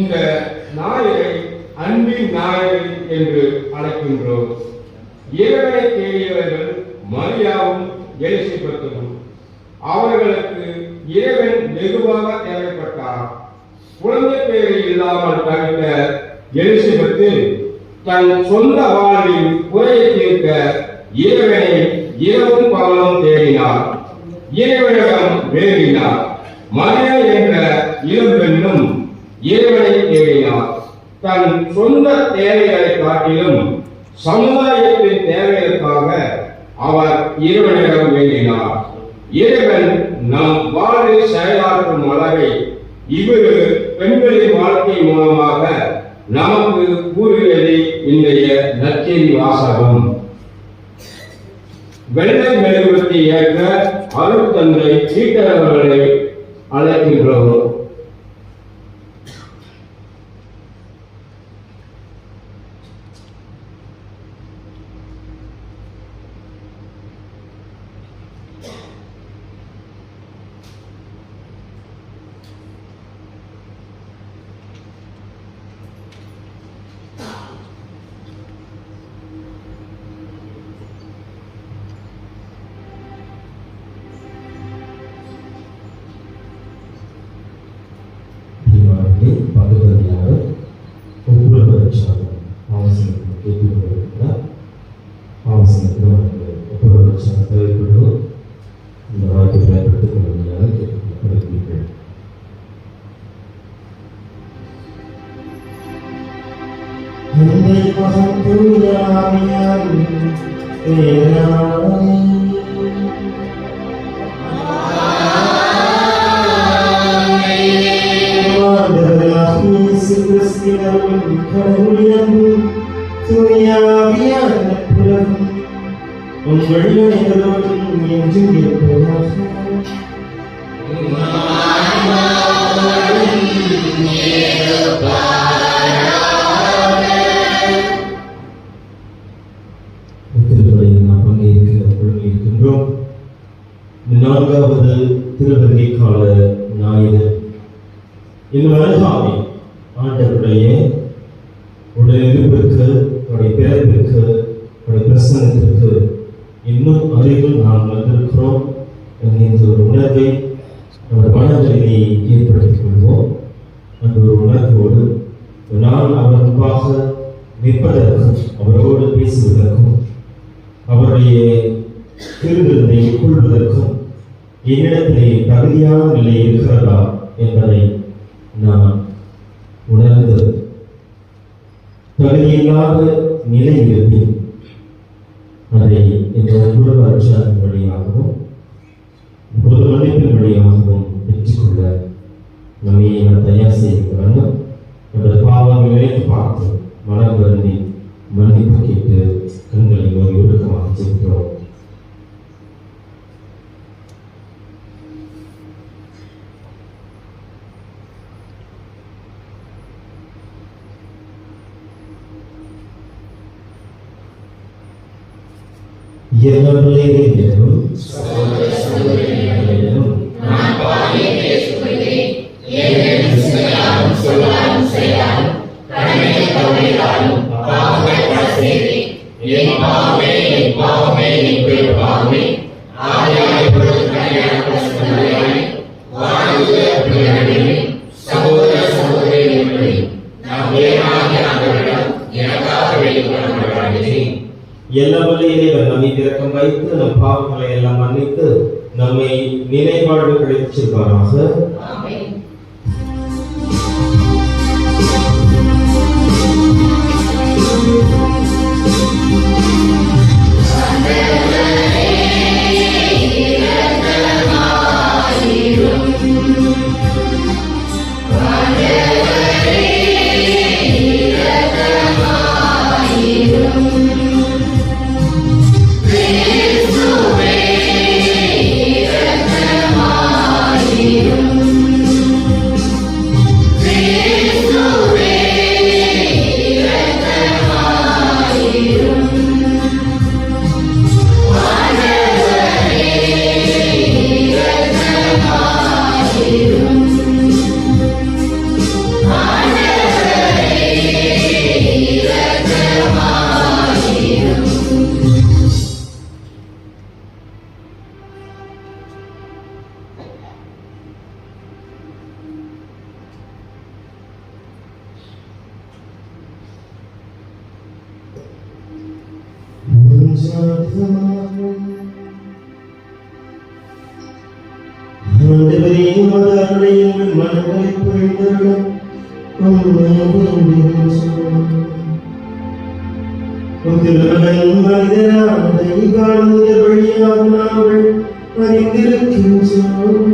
இந்த ஞாயிறை அன்பின் ஞாயிறு என்று அழைக்கின்றோம். இறைவனை தேடியவர்கள் மரியாவும் எலிசபெத்தும். அவர்களுக்கு இறைவன் வெகுவாக தேவைப்பட்டார். குழந்தை பேரை இல்லாமல் தவித்த எலிசபெத்து தன் சொந்த வாழ்வில் குறையை தீர்க்க இறைவனை இரவும் பகலும் தேடினார். இறைவனிடம் வேண்டினார். மரியா என்ற இளம்பெண்ணும் இறைவனை தேடினார். தன் சொந்த தேவைகளை காட்டிலும் சமுதாயத்தின் தேவைகளுக்காக அவர் இறைவனிடம் வேண்டினார். இறைவன் நம் வாழ்வில் செயலாற்றும் அளவை இவ்விரு பெண்களின் வாழ்க்கை மூலமாக நமக்கு கூறுகிறது இன்றைய நற்செய்தி வாசகம். வெள்ளை மெழுகுவர்த்தி ஏற்ற அருட்தந்தை பீட்டர் அவர்களை அழைக்கின்றோம். நான்காவது திருவருகை கால ஞாயிறு. இந்த வருகாமை ஆண்டவருடைய உடலிருப்பிற்கு, அவருடைய பிறப்பிற்கு, அவருடைய பிரசனத்திற்கு இன்னும் அருகில் நாம் வந்திருக்கிறோம் என்கின்ற ஒரு உணர்வை நமது மனதிலே ஏற்படுத்திக் கொள்வோம். அந்த ஒரு உணர்வோடு நான் அவர் முன்பாக நிற்பதற்கும் அவரோடு பேசுவதற்கும் அவருடைய திருவிருந்தை கொள்வதற்கும் என்னிடத்திலே தகுதியான நிலை இருக்கிறதா என்பதை நான் உணர்ந்து தகுதியில்லாத நிலை இருப்பேன். அதை இந்த குடும்ப அச்சாரின் வழியாகவும் பொது மன்னிப்பின் வழியாகவும் பெற்றுக்கொள்ள நம்மை நான் தயார் செய்ய வேண்டும். நமது பாவங்கள் நினைத்து பார்த்து மனம் வருந்தி மன்னிப்பு கேட்டு கண்களை ஒரு ஒடுக்கமாக செலுத்துகிறோம். நம்மை திறக்கம் வைத்து நம் பாவங்களை எல்லாம் மன்னித்து நம்மை நினைவாழ்வு கிடைச்சிருப்பாராக. ஆண்டவரே உமது அருளை எங்கள் மனங்களை புரிந்தருளும். திருமகன் மனிதரானதை காணுகிற வழியாக நாங்கள் அறிந்திருக்கின்றோம்.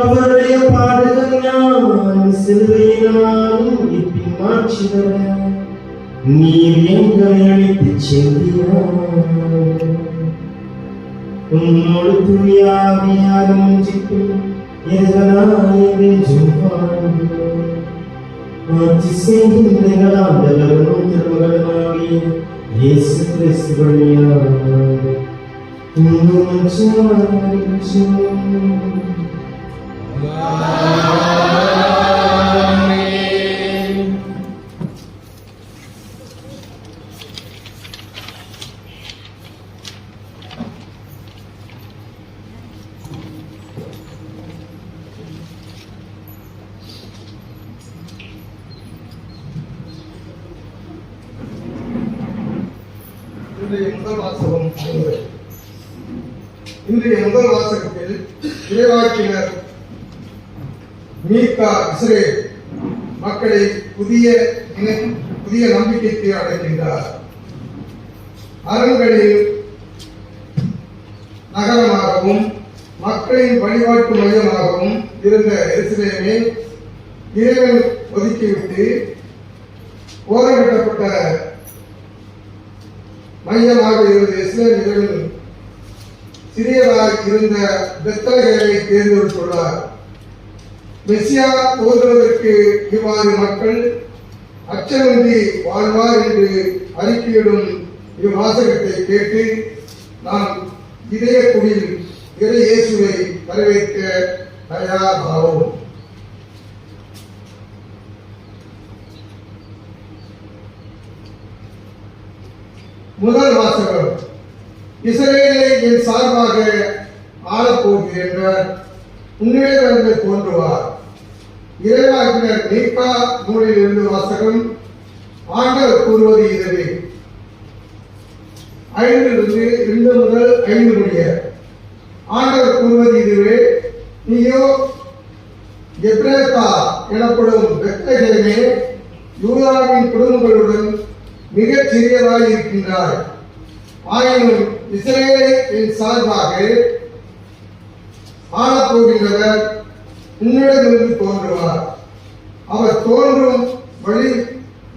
அவருடைய பாடுகள் ஞான சிலுவையினாலும் மாற்றி வர நீர் எங்களை அழைத்துச் சென்றார். உன்னோடு துணியாவியாரும் சிக்கும் எதனாலே ஜுவாடுகிறோம். ஆட்சி செய்கின்ற ஆண்டவரும் திருமகனாகிய இயேசு கிறிஸ்து வழியாக இன்றைய முதல் வாசகத்தில் இறைவாக்கினர் மீகா இஸ்ரேல் மக்களை புதிய நம்பிக்கைக்கு அழைக்கின்றார். அரண்களில் நகரமாகவும் மக்களின் வழிபாட்டு மையமாகவும் இருந்த எருசலேமை இறைவன் ஒதுக்கிவிட்டு ஓரங்கட்டப்பட்ட மையமாக இருந்த இஸ்ரேல் இறைவன் சிறியராய் இருந்த பெத்லகேமை தேர்ந்தெடுத்துள்ளார். மெசியா தோன்றுவதற்கு இவ்வாறு மக்கள் அச்சமின்றி வாழ்வார் என்று அறிக்கையிடும் இவ்வாசகத்தை கேட்டு நாம் இதய குடியில் இறை இயேசுவை வரவேற்க தயாராகும். முதல் வாசகம். இஸ்ரவேலை என் சார்பாக ஆளப்போகிறேன், உன்னிடமிருந்து தோன்றுவார். இறைவாக்கினர் மீகா நூலில் இருந்து வாசகம். ஆண்டவர் கூறுவது இதுவே. 5 முதல் 5 முடிய ஆண்டவர் கூறுவது இதுவே. நீயோ எப்ரேத்தா எனப்படும் பெத்லகேமே, யூதாவின் குடும்பங்களுடன் மிகச் சிறியதாய் இருக்கின்றார். ஆயினும் இஸ்ரவேலை என் சார்பாக ஆளப்போகின்றவர் உன்னிடமிருந்து தோன்றுவார். அவர் தோன்றும் வழி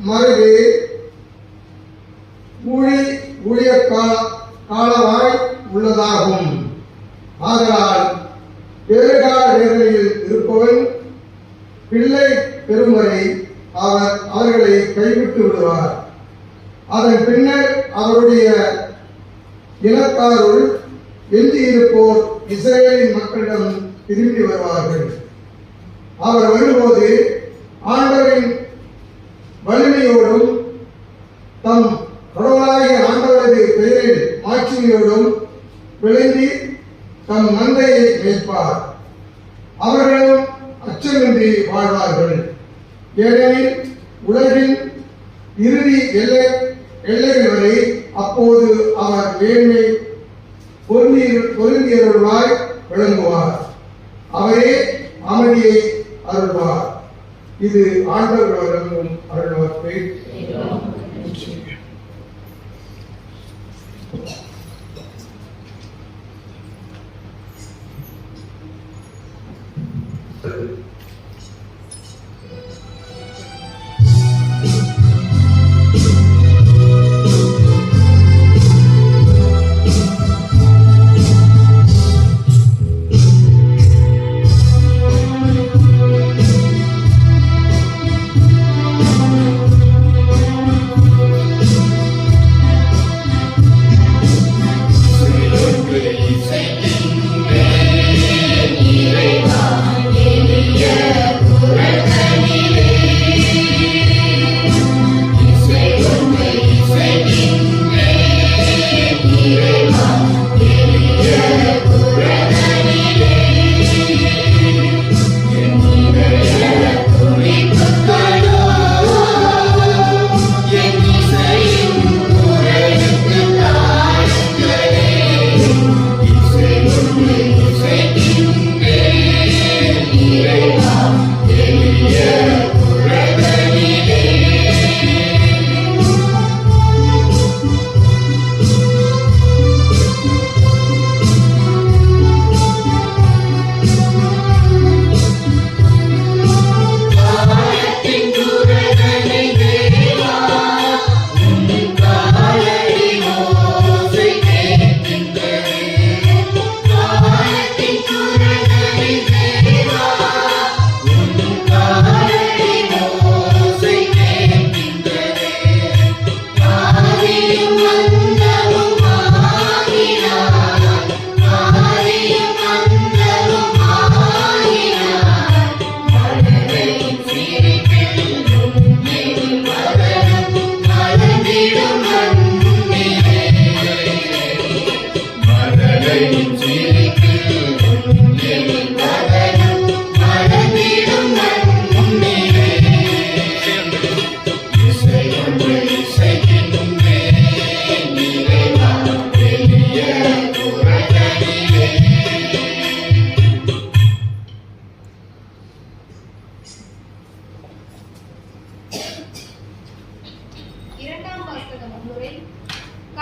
மறைவே ஊழிய காலமாய் உள்ளதாகும். ஆதலால் பேறுகால வேதனையில் இருப்பவன் பிள்ளை பெறும் வரை அவர்களை கைவிட்டு விடுவார். அதன் பின்னர் அவருடைய இனத்தாருள் எஞ்சியிருப்போர் இஸ்ரவேலின் மக்களிடம் திரும்பி வருவார்கள். அவர் வரும்போது ஆண்டவரின் வலிமையோடும் தம் கடவுளாகிய ஆண்டவரது பெயரில் மாட்சிமையோடும் விளங்கி தம் மந்தையை மேய்ப்பார். அவர்களும் அச்சமின்றி வாழ்வார்கள். ஏனெனில் உலகின் இறுதி எல்லைகள் வரை அப்போது அவர் வேண்மை பொருந்தியருள்வாய் விளங்குவார். அவரே அமைதியை அருள்வார். இது ஆண்டவர் வழங்கும் அருள்வார்த்தை.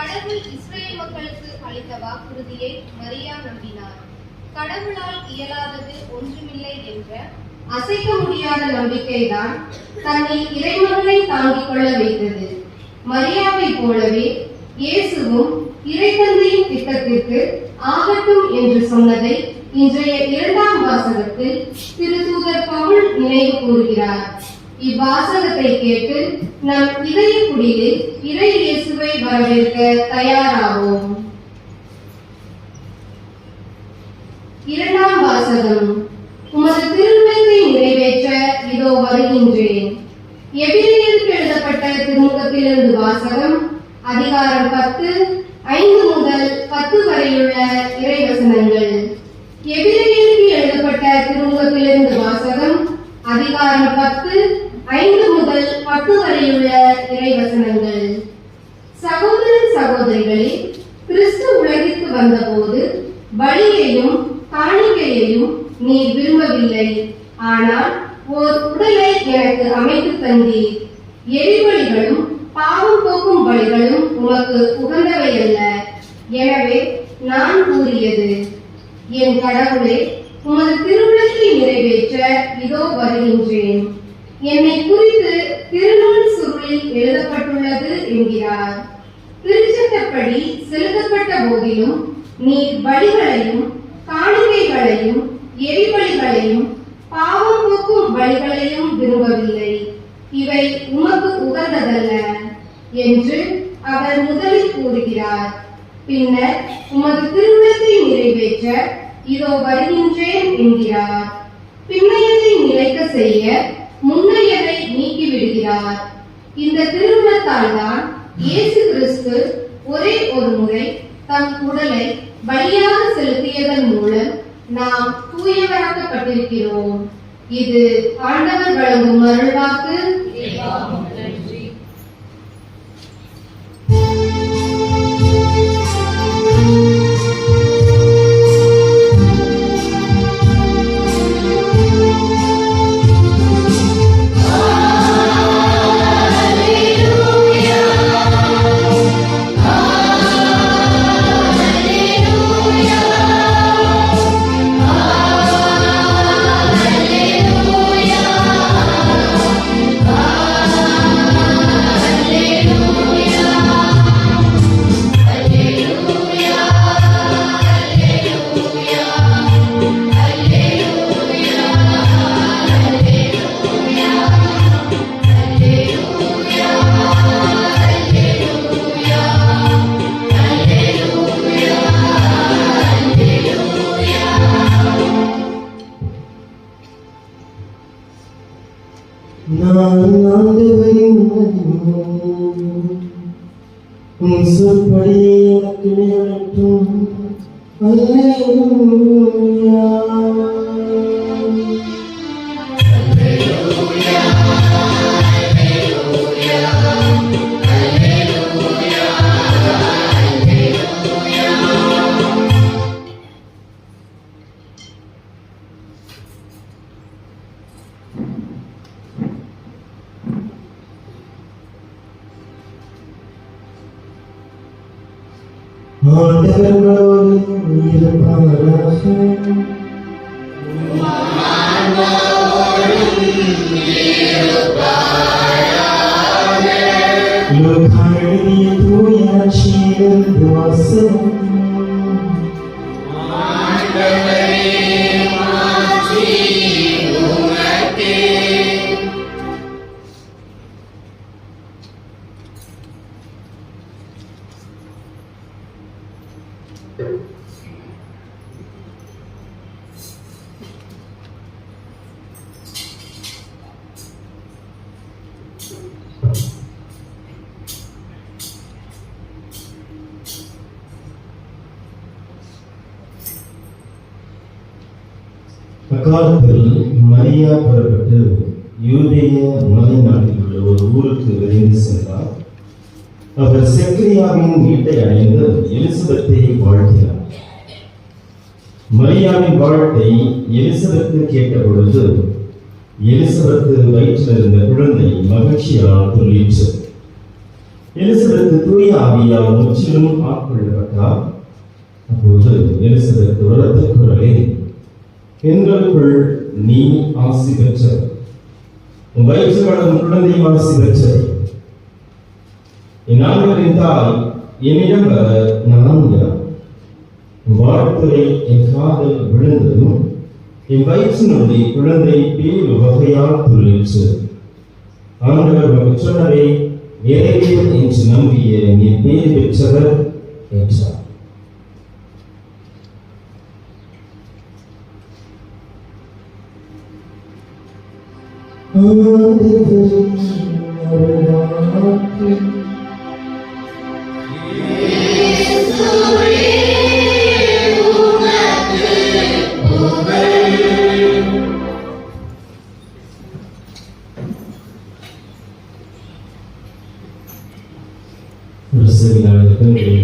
கடவுள் இஸ்ரேல் மக்களுக்கு அளித்த வாக்குறுதியை மரியா நம்பினார். கடவுளால் இயலாதது ஒன்றுமில்லை என்ற அசைக்க முடியாத நம்பிக்கைதான் தன்னை இறைமகனை தாங்கிக் கொள்ள வைத்தது. மரியாவை போலவே இயேசுவும் இறைத்தந்தையின் திட்டத்திற்கு ஆகட்டும் என்று சொன்னதை இன்றைய 2ஆம் வாசகத்தில் திருத்தூதர் பவுல் நினைவு கூறுகிறார். இவ்வாசகத்தை கேட்டு நம் இதய குடியில் இறை இயேசுவை வரவேற்க தயாராவோம். 2ஆம் வாசகம். உமது திருவுளத்தை நிறைவேற்ற இதோ வருகின்றேன். எபிரேயருக்கு எழுதப்பட்ட திருமுகத்திலிருந்து வாசகம். அதிகாரம் 10, 5 முதல் 10 வரையுள்ள இறைவசனங்கள். எபிரேயருக்கு எழுதப்பட்ட திருமுகத்திலிருந்து வாசகம். அதிகாரம் 10, 5 முதல் 10 வரையுள்ள இறைவசனங்கள். சகோதர சகோதரிகளே, கிறிஸ்து உலகிற்கு வந்தபோது பலியையும் காணிக்கையையும் நீர் விரும்பவில்லை, ஆனால் ஓர் உடலை எனக்கு அமைத்து தந்தீர். எரிபலிகளும் பாவம் போக்கும் பலிகளும் உமக்கு உகந்தவை அல்ல. எனவே நான் கூறியது, என் கடவுளே, உமது திருவுளத்தை நிறைவேற்ற இதோ வருகின்றேன். என்னை குறித்து திருநூல் சுருளில் எழுதப்பட்டுள்ளது என்கிறார். திருச்சட்டப்படி செலுத்தப்பட்ட போதிலும் நீர் பலிகளையும் காணிக்கைகளையும் எரிபலிகளையும் பாவம் போக்கும் பலிகளையும் விரும்பவில்லை. இவை உமக்கு உகந்ததல்ல என்று அவர் முதலில் கூறுகிறார். பின்னர் உமது திருவுளத்தை நிறைவேற்ற இதோ வருகின்றேன் என்கிறார். பின்னையதை நிலைக்க செய்ய முன்னையதை நீக்கிவிடுகிறார். இந்த திருவுளத்தால் தான் இயேசு கிறிஸ்து ஒரே ஒரு முறை தம் உடலை பலியாக செலுத்தியதன் மூலம் நாம் தூயவராக்கப்பட்டிருக்கிறோம். இது ஆண்டவர் வழங்கும் அருள்வாக்கு. சொற்படியே எனக்கு நிகழட்டும். அல்லேலூயா. ஆண்டவரோடு இருப்பாராக. லூக்கா எழுதிய தூய நற்செய்தியிலிருந்து வாசகம். அக்காலத்தில் மரியா புறப்பட்டு யூதேய மலை நாட்டில் உள்ள ஒரு ஊருக்கு விரைந்து சென்றார். அவர் செக்கரியாவின் வீட்டை அடைந்து எலிசபெத்தை வாழ்த்தினார். மரியாவின் வாழ்த்தை எலிசபெத்து கேட்ட பொழுது எலிசபெத்து வயிற்றில் இருந்த குழந்தை மகிழ்ச்சியால் துள்ளிற்று. எலிசபெத் தூய ஆவியால் முற்றிலும் ஆட்கொள்ளப்பட்டார். அப்போது எலிசபெத் உரத்த குரலில், பெண்களுக்குள் நீ ஆசி பெற்றவர், உன் வயிற்று வளரும் குழந்தை ஆசி பெற்றவர். என் ஆண்டவரின் தாய் என்னிடம் வர நான் யார்? வாழ்த்துரை என் காதில் விழுந்ததும் என் வயிற்றினுடைய குழந்தை பேரு வகையால் துள்ளிற்று. ஆண்டவர் உமக்கு சொன்னதை நிறைவேறும் என்று நம்பிய நீ பேர் பெற்றவர் என்றார்.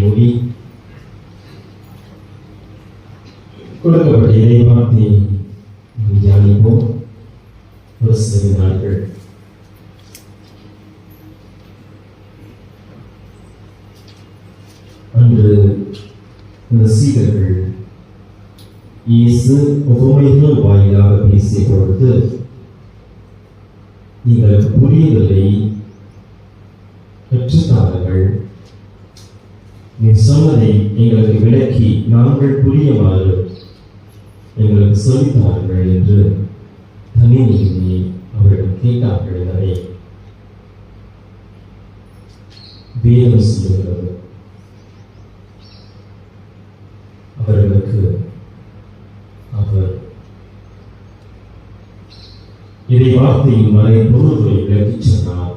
மூடி கொடுக்கப்பட்ட இறைவார்த்தை தியானிப்போம். ஒரு சில நாட்கள் அன்று இந்த சீடர்கள் இயேசு உவமைகள் வாயிலாக பேசிய பொழுது, நீங்கள் புரியவில்லை, கற்றுத்தாருங்கள், நீ சொன்னதை எங்களுக்கு விளக்கி நாங்கள் புரியுமாறு எங்களுக்கு சொல்லித்தாருங்கள் என்று தனி நிலையை அவரிடம் கேட்டார்கள். எனவே வேதம் சொல்லுகிறது, அவர்களுக்கு அவர் இதை வார்த்தையின் மறை பொருள்களை விளக்கிச் சொன்னார்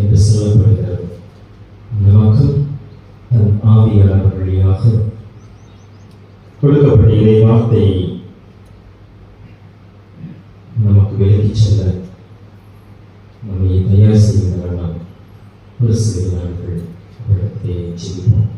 என்று சொல்லப்படுகிறது. நமக்கு தன் ஆவியாளர் வழியாக கொடுக்கப்பட்ட இறை வார்த்தையை நமக்கு விலகிச் செல்ல நம்மை தயார் செய்கின்ற நாம் ஒரு சில நாட்கள் அவரிடத்தை செய்வோம்.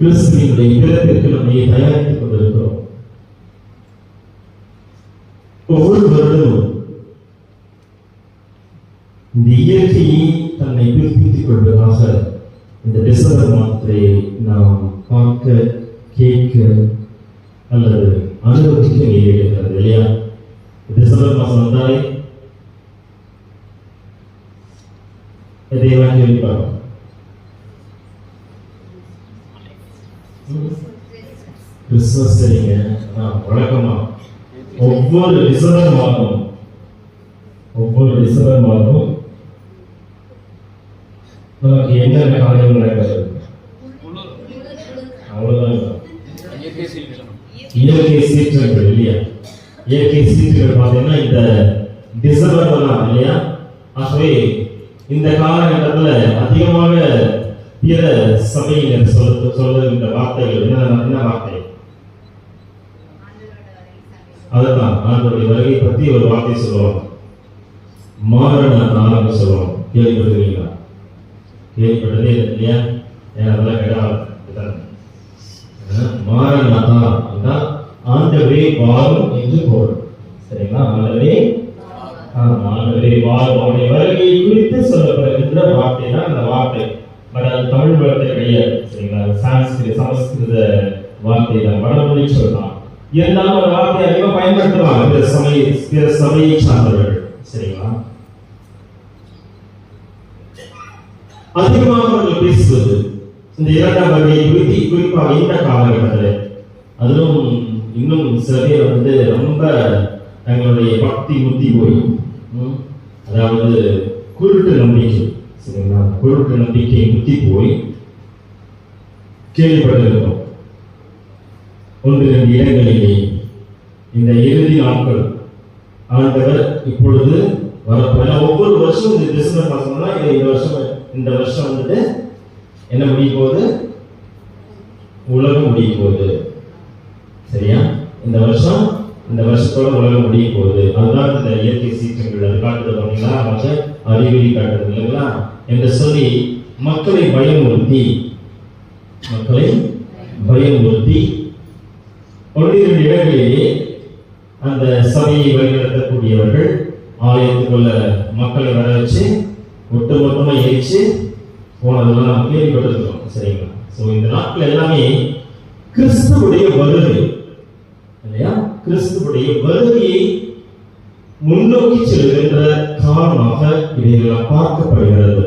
கிறிஸ்துவினுடைய பிறப்பிற்கு நம்மை தயாரித்துக் கொண்டிருக்கிறோம். ஒவ்வொரு வருடமும் இந்த இயற்கையை தன்னை புதுப்பித்துக் கொள்வதாக இந்த டிசம்பர் மாதத்தை நாம் பார்க்க, கேட்க அல்லது அனுபவிக்க நேரிடுகிறது இல்லையா? டிசம்பர் மாதம் வந்தாலே எதையெல்லாம் கேள்விப்பாங்க. கிறிஸ்துமஸ் சரிங்க, வழக்கமா ஒவ்வொரு டிசம்பர் மாதம் நமக்கு என்னென்ன காரியங்கள் நடக்கிறது? அவ்வளவுதான். இயற்கை சீற்றங்கள் இல்லையா? இயற்கை சீற்றங்கள் பார்த்தீங்கன்னா இந்த டிசம்பர் தான் இல்லையா? ஆகவே இந்த காலகட்டத்தில் அதிகமாக பிற சபையினர் சொல்லுகின்ற வார்த்தைகள் என்ன வார்த்தை? அதுதான் ஆண்டவருடைய வருகை பற்றி ஒரு வார்த்தை சொல்லுவாங்க, மாரணாதான்னு சொல்லுவாங்க. கேள்விப்பட்டிருக்கீங்களா? கேள்விப்பட்டதே இல்லையா? அதெல்லாம் கிடையாது. மாரணாதா என்றால் ஆண்டவரே வாரும் என்று பொருள். சரிங்களா? ஆண்டவரே வாரும், அவருடைய வருகையை குறித்து சொல்லப்படுகின்ற வார்த்தை தான் அந்த வார்த்தை. பட் அது தமிழ் வார்த்தை கிடையாது. சரிங்களா? சமஸ்கிருத வார்த்தை தான், வடமொழி சொல்லலாம். இருந்தாலும் ஒரு வார்த்தை அதிகமாக பயன்படுத்துவாங்க பிற சபையை சார்ந்தவர்கள். சரிங்களா? அதிகமாக அவர்கள் பேசுவது இந்த இரண்டாம் வருகையை குறித்து, குறிப்பாக இந்த காலகட்டத்தில். அதிலும் இன்னும் சில பேர் ரொம்ப தங்களுடைய பக்தி முத்தி போய், அதாவது குருட்டு நம்பிக்கை, சரிங்களா, குருட்டு நம்பிக்கை முத்தி போய் கேள்விப்பட்டிருக்கிறோம். 1-2 இடங்களிலே இந்த இறுதி நாட்கள் ஆண்டவர் இப்பொழுது வரப்போற ஒவ்வொரு வருஷம் இந்த டிசம்பர் மாசம் தான் இந்த வருஷம் வந்துட்டு என்ன முடிய போகுது, உலகம் முடிய போகுது. சரியா, இந்த வருஷத்தோட உலகம் முடிய போகுது. அதுதான் இந்த இயற்கை சீற்றங்கள் அது காட்டுறது பார்த்தீங்களா, மற்ற அறிகுறி காட்டுறது இல்லைங்களா என்று சொல்லி மக்களை பயமுறுத்தி 1-2 இடங்களிலே அந்த சபையை வழிநடத்தக்கூடியவர்கள் ஆலயத்துக்குள்ள மக்களை வர வச்சு ஒட்டுமொத்தமா எரிச்சு போனதெல்லாம் நாம் கேள்விப்பட்டிருக்கிறோம். சரிங்களா, சோ இந்த நாட்கள் எல்லாமே கிறிஸ்துவுடைய வருகை இல்லையா, கிறிஸ்துவுடைய வருகையை முன்னோக்கி செல்கின்ற காரணமாக இவைகள் பார்க்கப்படுகிறது.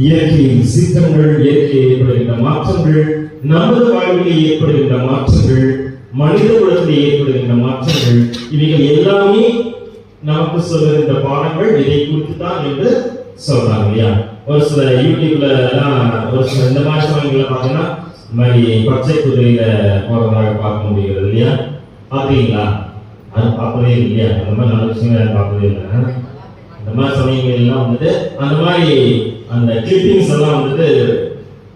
இயற்கையின் சீற்றங்கள், இயற்கையில் ஏற்படுகின்ற மாற்றங்கள், நமது வாழ்வில் ஏற்படுகின்ற மாற்றங்கள், மனித குலத்தில் ஏற்படுகின்ற மாற்றங்கள், இவைகள் எல்லாமே நமக்கு சொல்லுகின்ற பாடங்கள் இதை குறித்து தான் என்று சொல்றாங்க இல்லையா. ஒரு சில யூடியூப்ல எல்லாம் ஒரு சில இந்த மாதிரி சமயங்கள்ல பாத்தீங்கன்னா இந்த மாதிரி பச்சை குதிரையில போறதாக பார்க்க முடிகிறது இல்லையா. பாத்தீங்களா? அது பார்க்கவே இல்லையா, அந்த மாதிரி நல்ல விஷயங்கள் பார்க்கவே இல்லை. இந்த மாதிரி சமயங்கள் எல்லாம் வந்துட்டு அந்த மாதிரி அந்த கிளிப்பிங்ஸ் எல்லாம் வந்துட்டு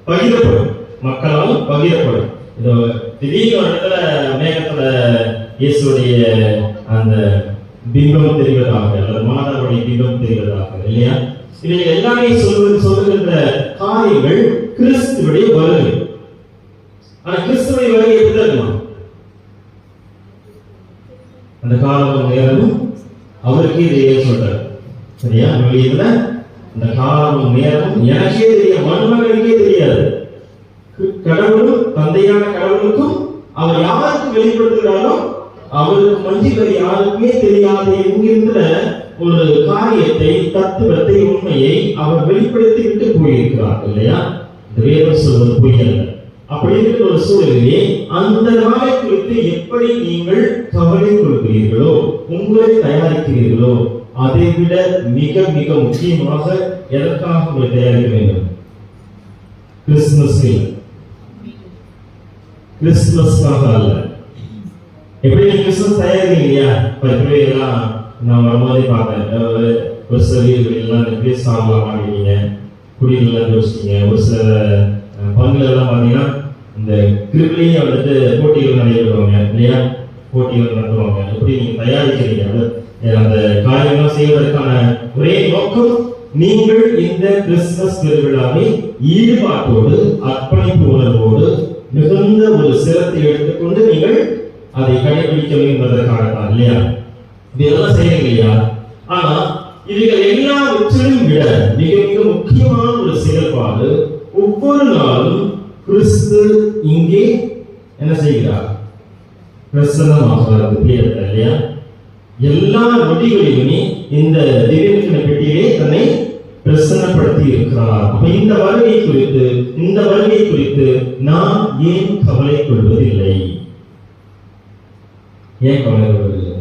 பகிரப்படும், மக்களால் பகிரப்படும். இது திடீர்னு ஒரு இடத்துல மேகத்துல இயேசுடைய அந்த பிம்பம் தெரிவதாக அல்லது மாதாவுடைய பிம்பம் தெரிவதாக இல்லையா. இதை எல்லாமே சொல்லுகின்ற காரியங்கள் கிறிஸ்துவுடைய வருகை. ஆனா கிறிஸ்துவுடைய வருகை எப்படி இருக்குமா, அந்த காலமும் நேரமும் அவருக்கே இதையே சொல்றாரு. சரியா, வெளியில அந்த காலமும் நேரமும் எனக்கே தெரியும், மருமகனுக்கே தெரியாது. கடவுளும் தந்தையான கடவுளுக்கும் அவர் யாருக்கு வெளிப்படுத்துகிறாரோ அவருக்கு மஞ்சி வேறு யாருக்குமே தெரியாத என்கின்ற ஒரு காரியத்தை, தத்துவத்தை, உண்மையை அவர் வெளிப்படுத்தி விட்டு போயிருக்கிறார் இல்லையா. இந்த வேதம் சொல்வது பொய் அல்ல. அப்படி இருக்கிற ஒரு சூழலிலே அந்த நாளை குறித்து எப்படி நீங்கள் கவலை கொள்கிறீர்களோ, உங்களை தயாரிக்கிறீர்களோ, அதை விட மிக மிக முக்கியமாக எதற்காக உங்களை தயாரிக்க வேண்டும்? கிறிஸ்துமஸ்க்காக அல்ல. எப்படி கிறிஸ்துமஸ் தயாரிக்கிறீங்க இல்லையா, இப்பவே எல்லாம் நான் வரும்போதே பார்த்தேன், ஒரு சில வீடுகளெல்லாம் நிறைய சாங்கெல்லாம் பாடுவீங்க, குடிகளெல்லாம் யோசிச்சிங்க. ஒரு சில பங்குகள் எல்லாம் பார்த்தீங்கன்னா இந்த கிரிப்லேயே வந்துட்டு போட்டிகள் நடைபெறுவாங்க இல்லையா, போட்டிகள் நடத்துவாங்க. எப்படி நீங்க தயாரிக்கிறீங்க அந்த காரியங்கள் செய்வதற்கான ஒரே நோக்கம், நீங்கள் இந்த கிறிஸ்துமஸ் திருவிழாவை ஈடுபாட்டோடு, அர்ப்பணிப்பு உணர்வோடு, மிகுந்த ஒரு சிரத்தை எடுத்துக்கொண்டு நீங்கள் அதை கடைபிடிக்க வேண்டும் என்பதற்காகத்தான் இல்லையா. இதெல்லாம் செய்யறீங்க இல்லையா. ஆனா இவைகள் எல்லாவற்றிலும் விட மிக மிக முக்கியமான ஒரு செயல்பாடு, ஒவ்வொரு நாளும் கிறிஸ்து இங்கே என்ன செய்கிறார்? பிரசன்னமாகிறார் இல்லையா. எல்லா நொடிகளிலுமே இந்த திவ்யதரிசன பெட்டியிலே தன்னை பிரசன்னப்படுத்தி இருக்கிறார். அப்ப இந்த வருகை குறித்து நாம் ஏன் கவலை கொள்வதில்லை? ஏன் கவலை கொள்வதில்லை?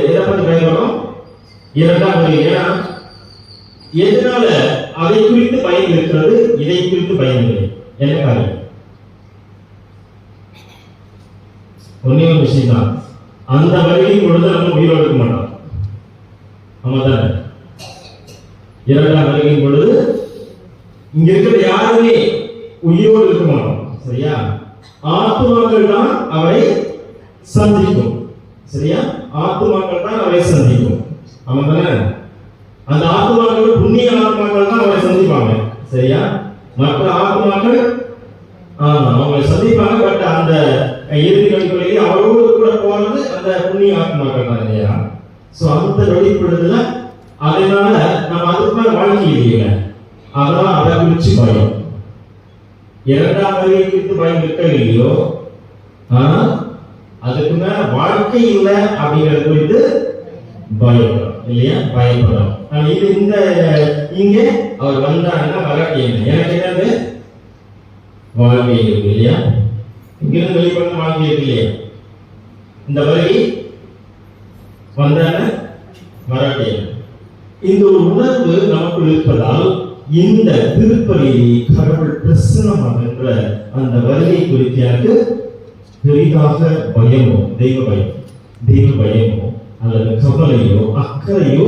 எதை பற்றி பயன்படும்? 2ஆம் வருகை. ஏன்னா எதனால அதை குறித்து பயன் இருக்கிறது, இதை குறித்து பயன் இல்லை? என்ன காரணம்? ஒன்னே ஒரு விஷயம் தான், அந்த வருகை பொழுது நம்ம உயிரோடு இருக்க மாட்டோம். ஆமா தானே? 2ஆம் வருகை பொழுது இங்க இருக்கிற யாருமே உயிரோடு இருக்க மாட்டோம். சரியா, ஆத்துமாக்கள் தான் அவரை சந்திக்கும். சரியா, ஆத்துமாக்கள் தான் அவரை சந்திக்கும். ஆமா தானே? அந்த ஆத்துமாக்கள் புண்ணிய ஆத்மாக்கள் தான் அவரை சந்திப்பாங்க. சரியா, மற்ற ஆத்மாக்கள் அவங்களை சந்திப்பாங்க. பட் அந்த இறுதி நொடிகளிலே அவரோடு கூட போறது அந்த புண்ணிய ஆத்மாக்கள் தான் இல்லையா. சோ அந்த வெளிப்படுதுல அதனால நம்ம அதுக்குள்ள வாழ்க்கை இல்லையா, அதான் அதை குறிச்சு பயம். 2ஆம் வருகை குறித்து பயம் இருக்க இல்லையோ, ஆனா அதுக்கு மேல வாழ்க்கை இல்லை அப்படிங்கிறது குறித்து பயப்படும் இல்லையா, பயப்படும். இது இந்த இங்க அவர் வந்தாங்கன்னா வராட்டி எனக்கு என்னது வாழ்க்கை இருக்கு இல்லையா, இங்கிருந்து வெளிப்பட வாழ்க்கை இருக்கு இல்லையா. இந்த வருகை வந்தான வரட்டே. இந்த ஒரு உணர்வு நமக்குள் இருப்பதால் இந்த திருப்பலியை கடவுள் பிரசன்னமாகின்ற அந்த வருகை குறித்து எனக்கு பெரிதாக பயமோ, தெய்வ பயமோ அல்லது கவலையோ அக்கறையோ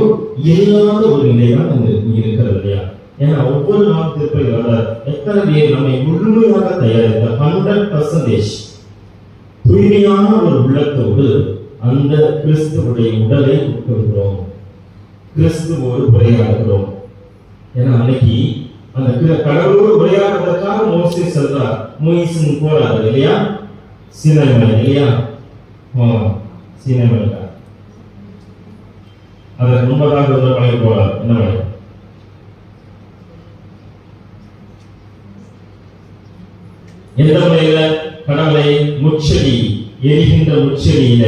இல்லாத ஒரு நிலைதான் அங்கு இருக்கிறது இல்லையா? ஏன்னா ஒவ்வொரு நாள் திருப்பலி வர எத்தனை பேர் நம்மை முழுமையாக தயாரித்த 100% தூய்மையான ஒரு உள்ளத்தோடு அந்த கிறிஸ்துவுடைய உடலை உட்கொள்கிறோம், கிறிஸ்துவோடு உரையாடுகிறோம். ஏன்னா அன்னைக்கு அந்த கடவுளோடு உரையாடுவதற்காக மோசே சொல்றார், மோசே போறாரு இல்லையா சீனாய்மலை இல்லையா? சீனாய்மலை அதற்கு முன்பதாக ஒரு மலை போறார். என்ன மலை? எந்த முறையில? கடவுளை முச்செடி, எரிகின்ற முச்செடியில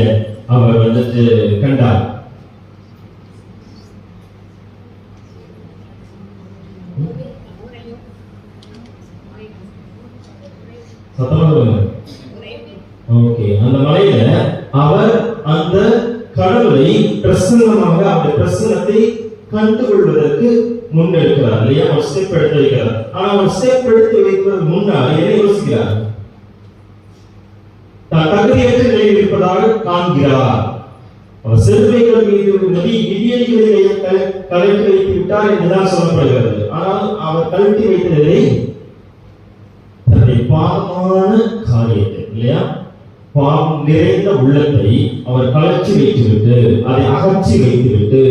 அவர் வந்துட்டு கண்டார். ஓகே, அந்த மலையில அவர் அந்த கடவுளை பிரசன்னமாக அந்த பிரசன்னத்தை கண்டுகொள்வதற்கு முன்னெடுக்கிறார் இல்லையா? ஒரு ஸ்டெப் எடுத்து வைக்கிறார். ஆனா ஒரு ஸ்டெப் எடுத்து வைப்பதற்கு முன்னால் என்ன யோசிக்கிறார்? தான் தகுதியற்ற நிலையில் இருப்பதாக காண்கிறார். அவர் சிறுவைகள் மீது மிதியடிகளை கலட்டி வைத்து விட்டார் என்றுதான் சொல்லப்படுகிறது. ஆனால் அவர் கழட்டி வைத்ததை தன்னுடைய பாவமான காரியத்தை இல்லையா, பாவம் நிறைந்த உள்ளத்தை அவர் கலற்றி வைத்துவிட்டு அதை அகற்றி வைத்துவிட்டு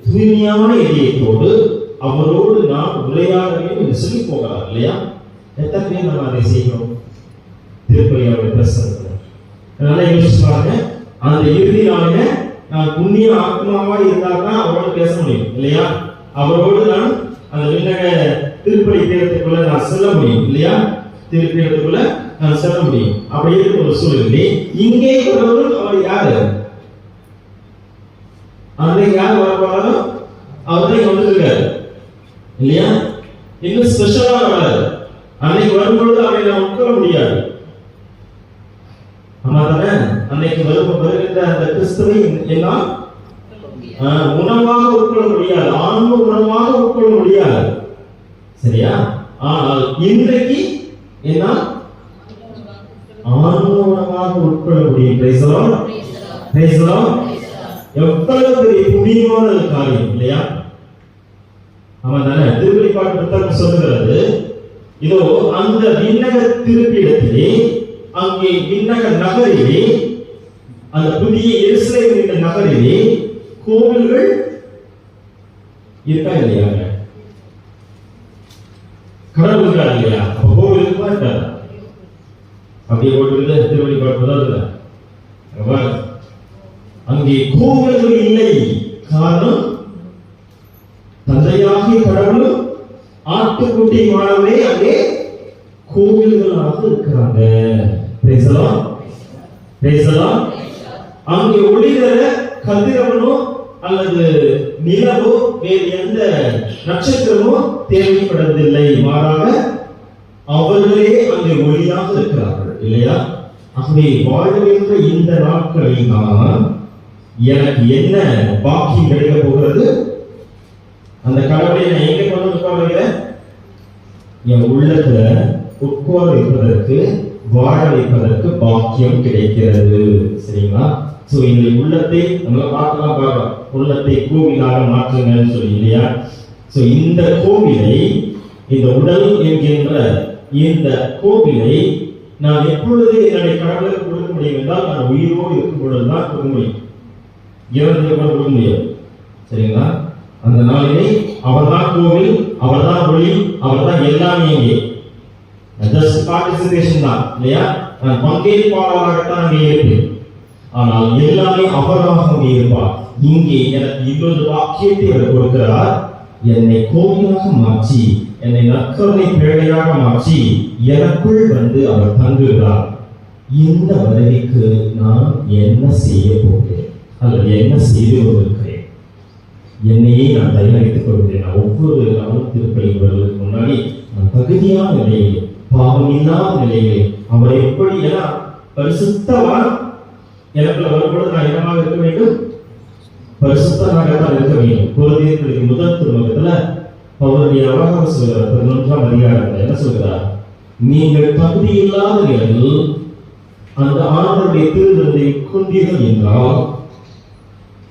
தூய்மையான இதயத்தோடு அவரோடு நாம் உரையாட வேண்டும் என்று சொல்லி போகிறார் இல்லையா? எத்தனை பேர் நம்ம அதை செய்கிறோம் திருப்பலியாவுடைய பிரசனத்துல? அதனால யோசிச்சு பாருங்க, அந்த இறுதி நாளில நான் புண்ணிய ஆத்மாவா இருந்தால்தான் அவரோடு பேச முடியும் இல்லையா? அவரோடு நான் அந்த விண்ணக திருப்பலி தேவத்துக்குள்ள நான் செல்ல முடியும் இல்லையா? திருப்பலிக்குள்ள நான் செல்ல முடியும். அப்படி இருக்கிற ஒரு சூழலில் இங்கே வருவதும் அவர் யாரு? அன்றைக்கு யார் வரப்போறாலும் அவரை வந்துருக்காரு இல்லையா? இன்னும் ஸ்பெஷலா வராது. அன்னைக்கு வரும்பொழுது அவரை நான் உட்கொள்ள முடியாது. ஆமா தானே? அன்னைக்கு வருகின்ற அந்த கிறிஸ்துவை எல்லாம் உணவாக உட்கொள்ள முடியாது, ஆன்ம உணவாக உட்கொள்ள முடியாது. சரியா? ஆனால் இன்றைக்கு என்ன ஆன்ம உணவாக உட்கொள்ள முடியும். எவ்வளவு பெரிய புண்ணியமான காரியம் இல்லையா? ஆமா தானே? திருப்பலிப்பாட்டு புத்தகம் சொல்லுகிறது, இதோ அந்த விண்ணக திருப்பிடத்திலே, அங்கே விண்ணக நகரிலே, அந்த புதிய எருசலேம் என்ற நகரிலே கோவில்கள் இருக்கா இல்லையா? கடவுள்கள் இல்லையா? கோவில் இருக்குமா இருக்காது? அப்படியே போட்டு திருவள்ளிப்பாடு அங்கே கோவில்கள் இல்லை. காரணம், தந்தையாகிய கடவுளும் ஆட்டுக்குட்டி மாணவரே அங்கே கோவில்களாக இருக்கிறாங்க. அங்கே ஒளிதர கதிரவனோ அல்லது நிலவோ வேறு எந்த நட்சத்திரமோ தேவைப்படுவதில்லை. மாறாக அவர்களே அங்கே ஒளியாக இருக்கிறார்கள் இல்லையா? ஆகவே வாழ்கின்ற இந்த நாட்களில் நான் எனக்கு என்ன பாக்கியம் கிடைக்க போகிறது? அந்த கடவுளை நான் எங்க கொண்டு உட்கார்கிறேன்? என் உள்ளத்துல உட்கார வைப்பதற்கு, வாழ வைப்பதற்கு பாக்கியம் கிடைக்கிறது. சரிங்களா? சோ இந்த உள்ளத்தை நம்ம பார்க்கலாம், உள்ளத்தை கோவிலாக மாற்றுங்கன்னு சொல்லி இல்லையா? சோ இந்த கோவிலை, இந்த உடல் என்கின்ற இந்த கோவிலை நான் எப்பொழுது என்னுடைய கடவுளுக்கு கொடுக்க முடியும் என்றால், நான் உயிரோடு இருக்கும் பொழுதுதான் கொடுக்க முடியும். இறந்து கொடுக்க முடியாது. சரிங்களா? அந்த நாளிலே அவர்தான் கோவில், அவர்தான் ஒளி, அவர்தான் எல்லாமே. இங்கே ஜஸ்ட் பார்ட்டிசிபேஷன் தான் இல்லையா? நான் பங்கேற்பாளராகத்தான் அங்கே இருப்பேன். ஆனால் எல்லாமே அவராகவே இருப்பார். இங்கே எனக்கு இன்னொரு வாக்கியத்தை அவர் கொடுக்கிறார். என்னை கோவிலாக மாற்றி, என்னை நற்கருணை பேழையாக மாற்றி எனக்குள் வந்து அவர் தங்குகிறார். இந்த வருகைக்கு நான் என்ன செய்ய போகிறேன் அல்லது என்ன செய்து கொண்டிருக்கிறேன்? என்னையே நான் தயாரித்துக் கொள்கிறேன். ஒவ்வொரு நாளும் திருப்பலி வருவதற்கு முன்னாடி நான் தகுதியான நிலையிலே, பாவம் இல்லாத நிலையிலே அவர் எப்படி, ஏன்னா பரிசுத்தவான் எனக்குள்ள வரும்பொழுது நான் என்னமாக இருக்க வேண்டும்? பரிசுத்தமாகத்தான் இருக்க வேண்டும். கொரிந்தியர்களுக்கு முதல் திருமுகத்துல பவுலுடைய அழகாக சொல்கிறார். 11ஆம் அதிகாரத்தில் என்ன சொல்கிறார்? நீங்கள் தகுதி இல்லாத நிலையில் அந்த ஆண்டவருடைய திருவிருந்தை கொண்டீர்கள் என்றால்,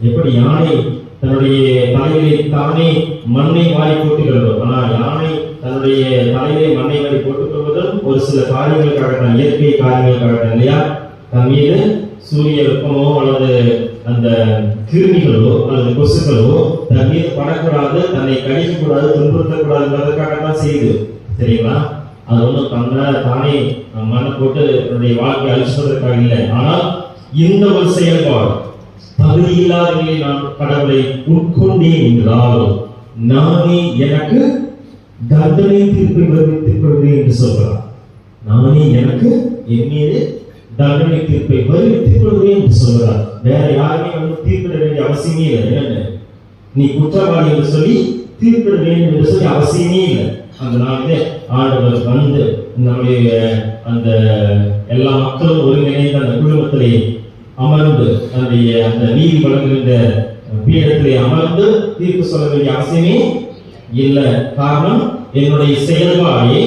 எப்படி யானை தன்னுடைய தலையிலே தானே மண்ணை வாரி போட்டுகிறதோ, ஆனால் யானை தன்னுடைய தலையிலே மண்ணை வாரி போட்டுக் கொள்வதும் ஒரு சில காரியங்களுக்காகத்தான், இயற்கை காரியங்களுக்காகத்தான் இல்லையா? தன் மீது சூரிய வெப்பமோ அல்லது அந்த கிருமிகளோ அல்லது கொசுக்களோ தன் மீது படக்கூடாது, தன்னை கடிக்கக்கூடாது, துன்புறுத்தக்கூடாது என்பதற்காகத்தான் செய்யுது. சரிங்களா? அது ஒன்றும் தானே மண்ணை போட்டு என்னுடைய வாழ்க்கையை அழிச்சுவதற்காக இல்லை. ஆனால் இந்த ஒரு செயல்பாடு, தகுதியில்லாத நிலையில் நான் கடவுளை உட்கொண்டேன் என்றால் நானே எனக்கு தண்டனை தீர்ப்பை வருவித்துக் கொள்வேன் என்று சொல்கிறார். நானே எனக்கு என் மீது தண்டனை தீர்ப்பை வருவித்துக் கொள்வேன் என்று சொல்கிறார். வேற யாருமே வந்து தீர்ப்பிட வேண்டிய அவசியமே இல்லை. என்னன்னு நீ குற்றவாளி என்று சொல்லி தீர்ப்பிட வேண்டும் என்று சொல்லி அவசியமே இல்லை. அந்த நாளிலே ஆண்டவர் வந்து நம்முடைய அந்த எல்லா மக்களும் ஒருங்கிணைந்த அந்த குழுமத்திலே அமர்ந்து அந்த நீதி வழங்குகின்ற பீடத்திலே அமர்ந்து தீர்ப்பு சொல்ல வேண்டிய அவசியமே இல்லை. காரணம், என்னுடைய செயல்பாடே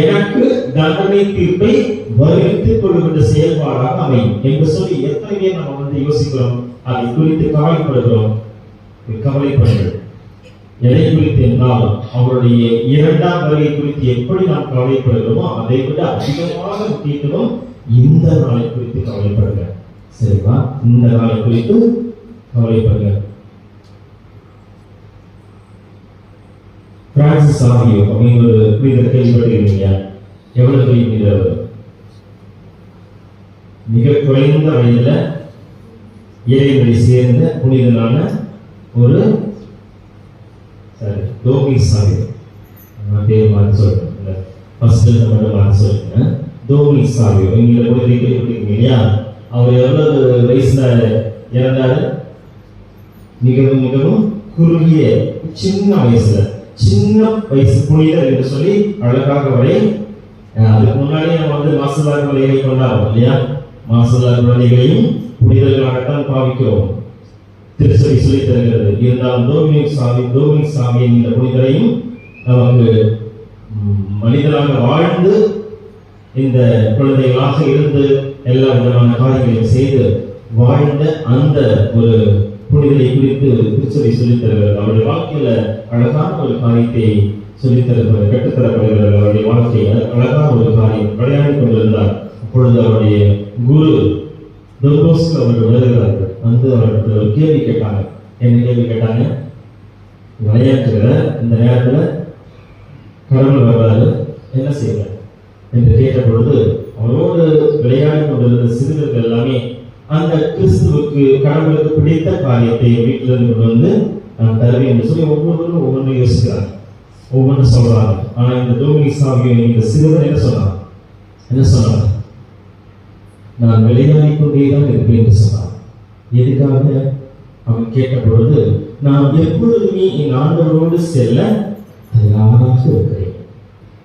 எனக்கு தண்டனை தீர்ப்பை வருவித்துக் கொள்கின்ற செயல்பாடாக அமையும் என்று சொல்லி எத்தனை பேர் நம்ம வந்து யோசிக்கிறோம், அதை குறித்து கவலைப்படுகிறோம். கவலைப்படுகிறோம் எதை குறித்து என்றால், அவருடைய இரண்டாம் வருகை குறித்து எப்படி நாம் கவலைப்படுகிறோமோ அதை விட அதிகமாக முக்கியத்துவம் இந்த நாளை குறித்து கவலைப்படுங்க. சரிவா? இந்த நாளை குறித்து கவலைப்படுங்க. பிரான்சிஸ் சாவியோ அப்படின்னு ஒரு புனிதர் கேள்விப்பட்டிருக்கீங்க. எவ்வளவு பெரிய புனிதர்? மிக குறைந்த வயதுல இறைவனை சேர்ந்த புனிதனான ஒரு டோமினிக் சாவியோ. பேர் மாற்றி சொல்றேன், ஃபர்ஸ்ட் மட்டும் மாற்றி சொல்றேன். டோமினிக் சாவியோ எங்களை கூட கேள்விப்பட்டிருக்கீங்க இல்லையா? அவர் எவ்வளவு வயசுல இறந்தாரு? மிகவும் மிகவும் குறுகிய சின்ன வயசுல, சின்ன வயசு புனிதர் என்று சொல்லி அழகாக அவரை, அதுக்கு முன்னாடி நம்ம வந்து மாசுதார குழந்தைகளை கொண்டாடுறோம் இல்லையா? மாசுதார குழந்தைகளையும் புனிதர்களாகத்தான் பாவிக்கிறோம், திருச்சபை சொல்லி தருகிறது. இருந்தாலும் டோமினிக் சாமி என்ற புனிதரையும் நமக்கு மனிதராக வாழ்ந்து இந்த குழந்தைகளாக இருந்து எல்லா விதமான காரியங்களையும் செய்து வாழ்ந்த அந்த ஒரு புனிதரை குறித்து திருச்சபை சொல்லித் தருகிறது. அவருடைய வாழ்க்கையில அழகான ஒரு காரியத்தை சொல்லித்தரப்படுகிறது, கற்றுத்தரப்படுகிறது. அவருடைய வாழ்க்கை அழகான ஒரு காரியம் விளையாடி கொண்டிருந்தார். அப்பொழுது அவருடைய குரு டொன்போஸ்கோ அவர்கள் வருகிறார்கள். வந்து அவர்கிட்ட ஒரு கேள்வி கேட்டாங்க. என்ன கேள்வி கேட்டாங்க? விளையாட்டுகிற இந்த நேரத்துல கடவுள் வர்றாரு, என்ன செய்யல என்று கேட்ட பொழுது, அவரோடு விளையாடி கொண்டிருந்த சிறுவர்கள் எல்லாமே அந்த கிறிஸ்துவுக்கு கடவுளுக்கு பிடித்த காரியத்தை வீட்டில் இருந்து கொண்டு வந்து நான் தருவேன் என்று சொல்லி ஒவ்வொருவரும் ஒவ்வொன்றும் யோசிக்கிறாங்க, ஒவ்வொன்றும் சொல்றாங்க. ஆனா இந்த டோமினிக் சாவியோ இந்த சிறுவன் என்ன சொன்னாங்க? நான் விளையாடி கொண்டேதான் இருப்பேன் என்று சொன்னான். எதுக்காக? அவன் கேட்ட பொழுது, நான் எப்பொழுதுமே என் ஆண்டவரோடு செல்ல தயாராக இருக்கிறேன்.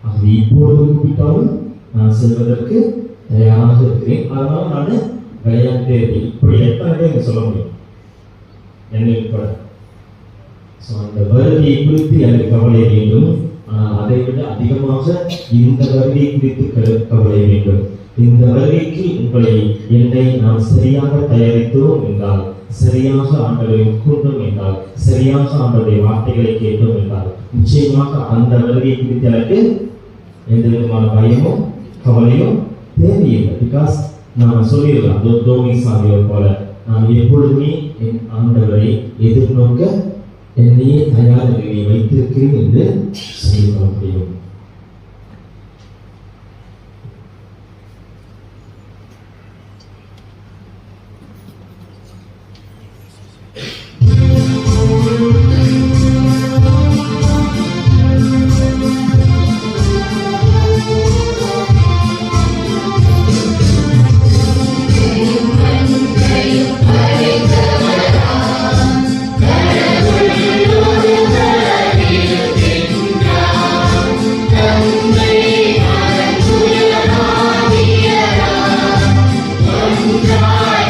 அது இப்பொழுது கூப்பிட்டாலும் நான் செல்வதற்கு தயாராக இருக்கிறேன். அதனால நான் விளையாண்டே இருப்பேன். இப்படி எத்தனை பேர் சொல்ல முடியும்? என்னை உட்பட. அந்த வருகையை குறித்து எனக்கு கவலை வேண்டும். ஆனால் அதை விட அதிகமாக இந்த வருகை குறித்து கவலை வேண்டும். இந்த வருகைக்கு என்னை நாம் சரியாக தயாரித்தோம் என்றால், சரியாக ஆண்டவரை உட்கொண்டோம் என்றால், சரியாக ஆண்டவருடைய வார்த்தைகளை கேட்டோம் என்றால், நிச்சயமாக அந்த வருகை குறித்து எனக்கு எந்த விதமான பயமும் கவலையும் தேவையில்லை. பிகாஸ் நான் சொல்லிடலாம், டோமினிக் சாவியோ போல நான் எப்பொழுதுமே என் ஆண்டவரை எதிர்நோக்க என்னையே தயார் நிலையை வைத்திருக்கிறேன் என்று சொல்ல முடியும். ஒன்றாய்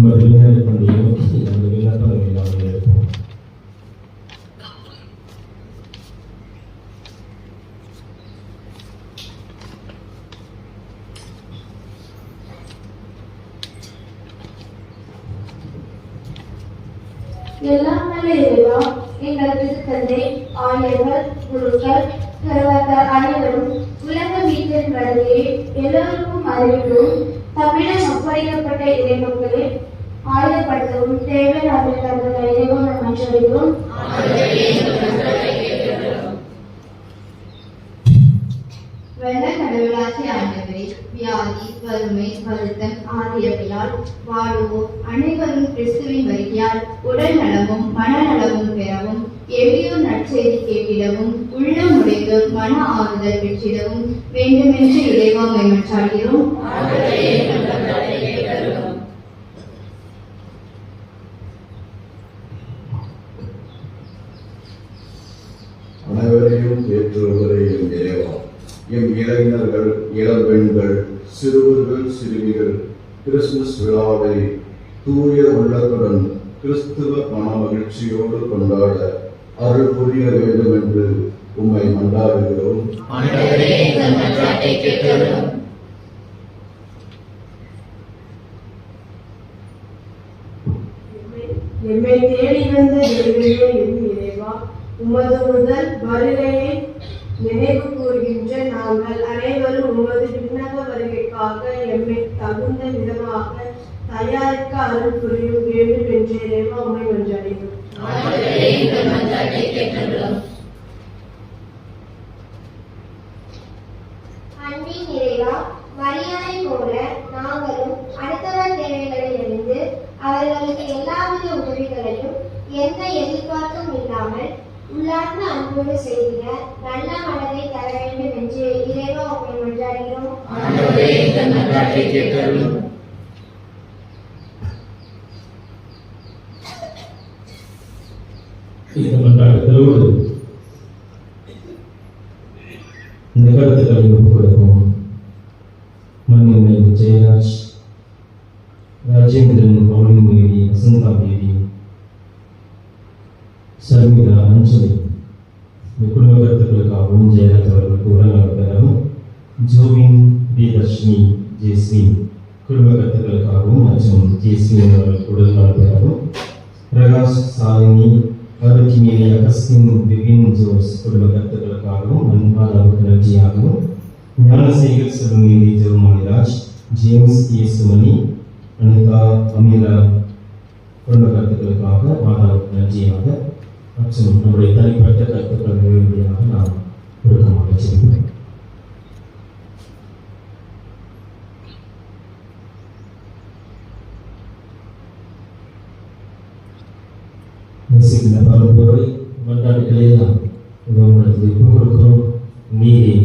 நமது விநாயகர் பண்டிகை நோக்கி நமது விண்ணப்பங்களை நாம் எடுப்போம். எல்லாம் நல்ல இறைவா, எங்கள் திருத்தந்தை, ஆயர்கள், குருக்கள், கருவர்கள் அனைவரும் உலக மீட்பின் வருகையை எல்லோருக்கும் அறிவிக்கும் தமிழம் ஒப்படைக்கப்பட்ட இறைமக்களை ஆயுதப்படுத்தவும் தேவையான தங்கள் இறைவனை மன்றடையும். வெள்ள கடவுளாட்சி ஆண்டவரே, வியாதி, வறுமை, வருத்தம் ஆகியவையால் வாழுவோர் அனைவரும் கிறிஸ்துவின் வருகையால் உடல் நலமும் மனநலமும் பெறவும், எளியோர் நற்செய்தி கேட்டிடவும், உள்ளம் உடைந்தோர் மன ஆறுதல் பெற்றிடவும் வேண்டுமென்று இறைவாமை மன்றாடுகிறோம். அனைவரையும் ஏற்றுவரே என் இறைவா, எம் இளைஞர்கள், இளம்பெண்கள், சிறுவர்கள், சிறுமிகள் கிறிஸ்துமஸ் விழாவை தூய உள்ளத்துடன் கிறிஸ்துவ மன மகிழ்ச்சியோடு கொண்டாட அருள் புரிய வேண்டும் என்று உம்மை மன்றாடுகிறோம். எம்மை தேடி வந்த தேவனே என் இறைவா, உமது முதல் வருகையை நினைவு கூறுகின்ற நாங்கள் அனைவரும் உமது விண்ணக வருகைக்காக எம்மை தகுந்த விதமாக தயாரிக்க அருள் புரிய வேண்டும் என்ற இறைவா உம்மை மன்றாடுகிறோம். அன்பின் இறைவா, மரியாதை போல நாங்களும் அடுத்தவர் தேவைகளை அறிந்து அவர்களுக்கு எல்லாவித உதவிகளையும் எந்த எதிர்பார்ப்பும் இல்லாமல் உள்ளார்ந்த அன்போடு செய்கிற நல்ல மனதை தர வேண்டும் என்று இறைவா உம்மை மன்றாடுகிறோம். இந்த மன்றாடுகளோடு இந்த கருத்துக்களை ஒப்புக் கொடுப்போம். மண்ணின்மை ஜெயராஜ், ராஜேந்திரன், பவுலின் தேவி, வசந்தா தேவி, சர்மிதா, அஞ்சலி இந்த குடும்ப கருத்துக்களுக்காகவும் ஜெயராஜ் அவர்களுக்கு உடல்நலம் பெறவும், ஜோவின், தர்ஷினி, ஜெயஸ்ரீ குடும்ப கருத்துக்களுக்காகவும் மற்றும் ஜெயஸ்ரீ அவர்களுக்கு உடல்நலம் பெறவும், பிரகாஷ், சாலினி, ஆரோக்கியமேரி, அகஸ்டின், விபின், ஜோஸ் குடும்ப கருத்துக்களுக்காகவும் அன்பாளருக்கு நன்றியாகவும், ஞானசேகர், செல்வநீதி, ஜெவமானிராஜ், ஜேம்ஸ், இயேசுமணி, அனிதா, அமீரா குடும்ப கருத்துக்களுக்காக மாதாவுக்கு நன்றியாக மற்றும் நம்முடைய தனிப்பட்ட கருத்துக்கள் நிறைவேறியாக நாம் ஒழுக்கமாக செய்கிறோம். நேசிக்கிற பரம்பரை மன்றாட்டுகளே நாம் உங்களிடத்தில் ஒப்புக் கொடுக்கிறோம். நீரே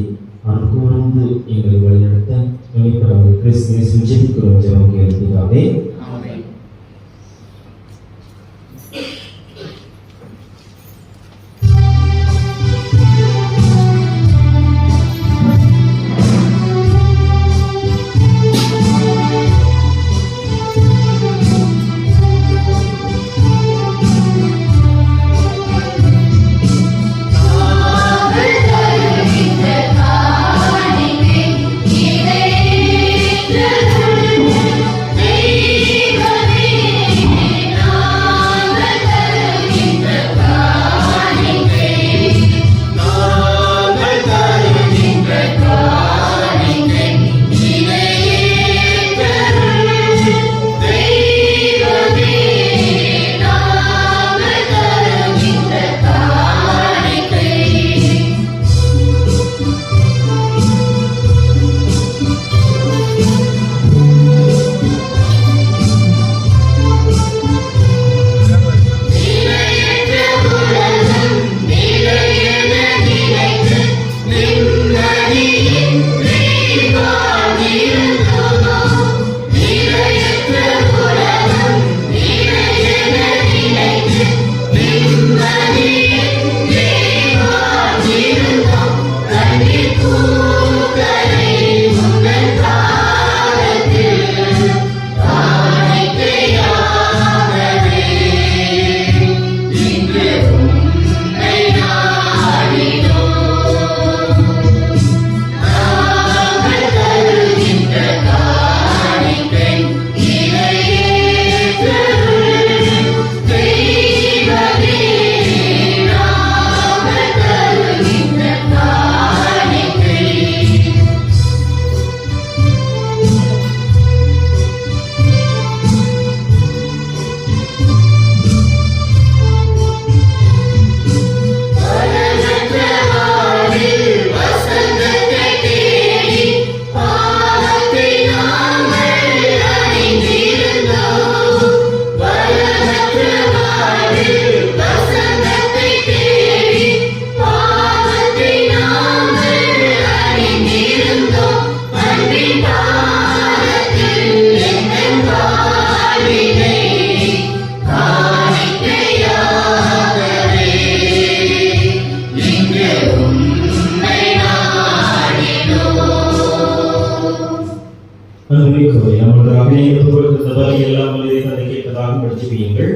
அருள் கூர்ந்து எங்களை வழிநடத்த வெளிப்படாத கிறிஸ்துவை ஜெபிக்கிறோம். ஜெபம் கேட்கிறாவே. Amen. ஆண்டவரே நமக்காக நீங்கள் கொடுத்த பலி எல்லாம் வல்லதை தந்தை கேட்பதாக படிச்சுவீங்கள்.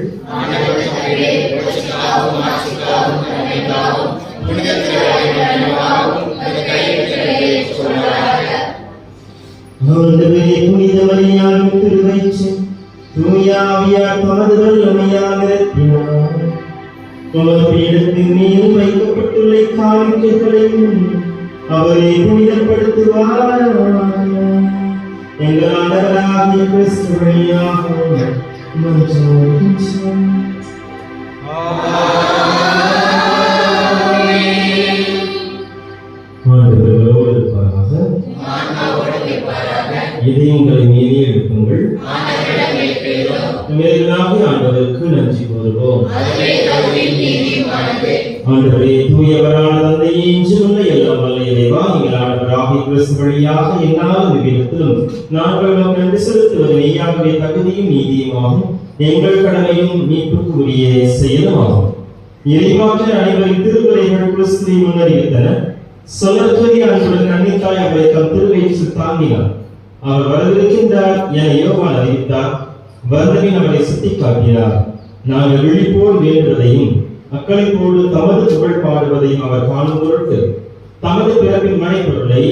ஆண்டவரே புனித மரியாதை திருவயிற்று தூய ஆவியார் தமது வல்லமையாக இறக்கினார். உமது பீடத்தின் மீது வைக்கப்பட்டுள்ள காணிக்கைகளையும் அவரை புனிதப்படுத்துவார். எங்கள் ஆண்டவராகிய கிறிஸ்து வழியாக மன்றாடுகிறோம். ஆண்டவரோடு இருப்பாராக. இதயங்களை மீறி எழுப்புங்கள். மேலாக ஆண்டவருக்கு நன்றி கூறுவோம். ஆண்டவரே தூயவரான தந்தையே இன்றுள்ள எல்லாம் வல்ல இறைவா, எங்கள் ஆண்டவராகிய கிறிஸ்து வழியாக எந்நாள் விபத்திலும் நாங்கள் உமக்கு நன்றி செலுத்துவது மெய்யாகவே தகுதியும் நீதியுமாகும். எங்கள் கடமையும் மீட்புக்குரிய செயலுமாகும். இறைவாற்ற அனைவரின் திருவிளைகள் கிறிஸ்துவை முன்னறிவித்தன. சொல்லற்கரிய அன்புடன் அன்னித்தாய் அவரை தம் திருவயிற்றில் தாங்கினார். அவர் வரவிருக்கின்றார் என யோவான் அறிவித்தார். வந்தவின் அவரை சுட்டிக்காட்டினார். நாங்கள் விழிப்போல் வேண்டுவதையும் அக்களிப்போடு தமது புகழ் பாடுவதையும் அவர் காணும் பொருட்டு தமது பிறப்பின் மனைப்பொருளை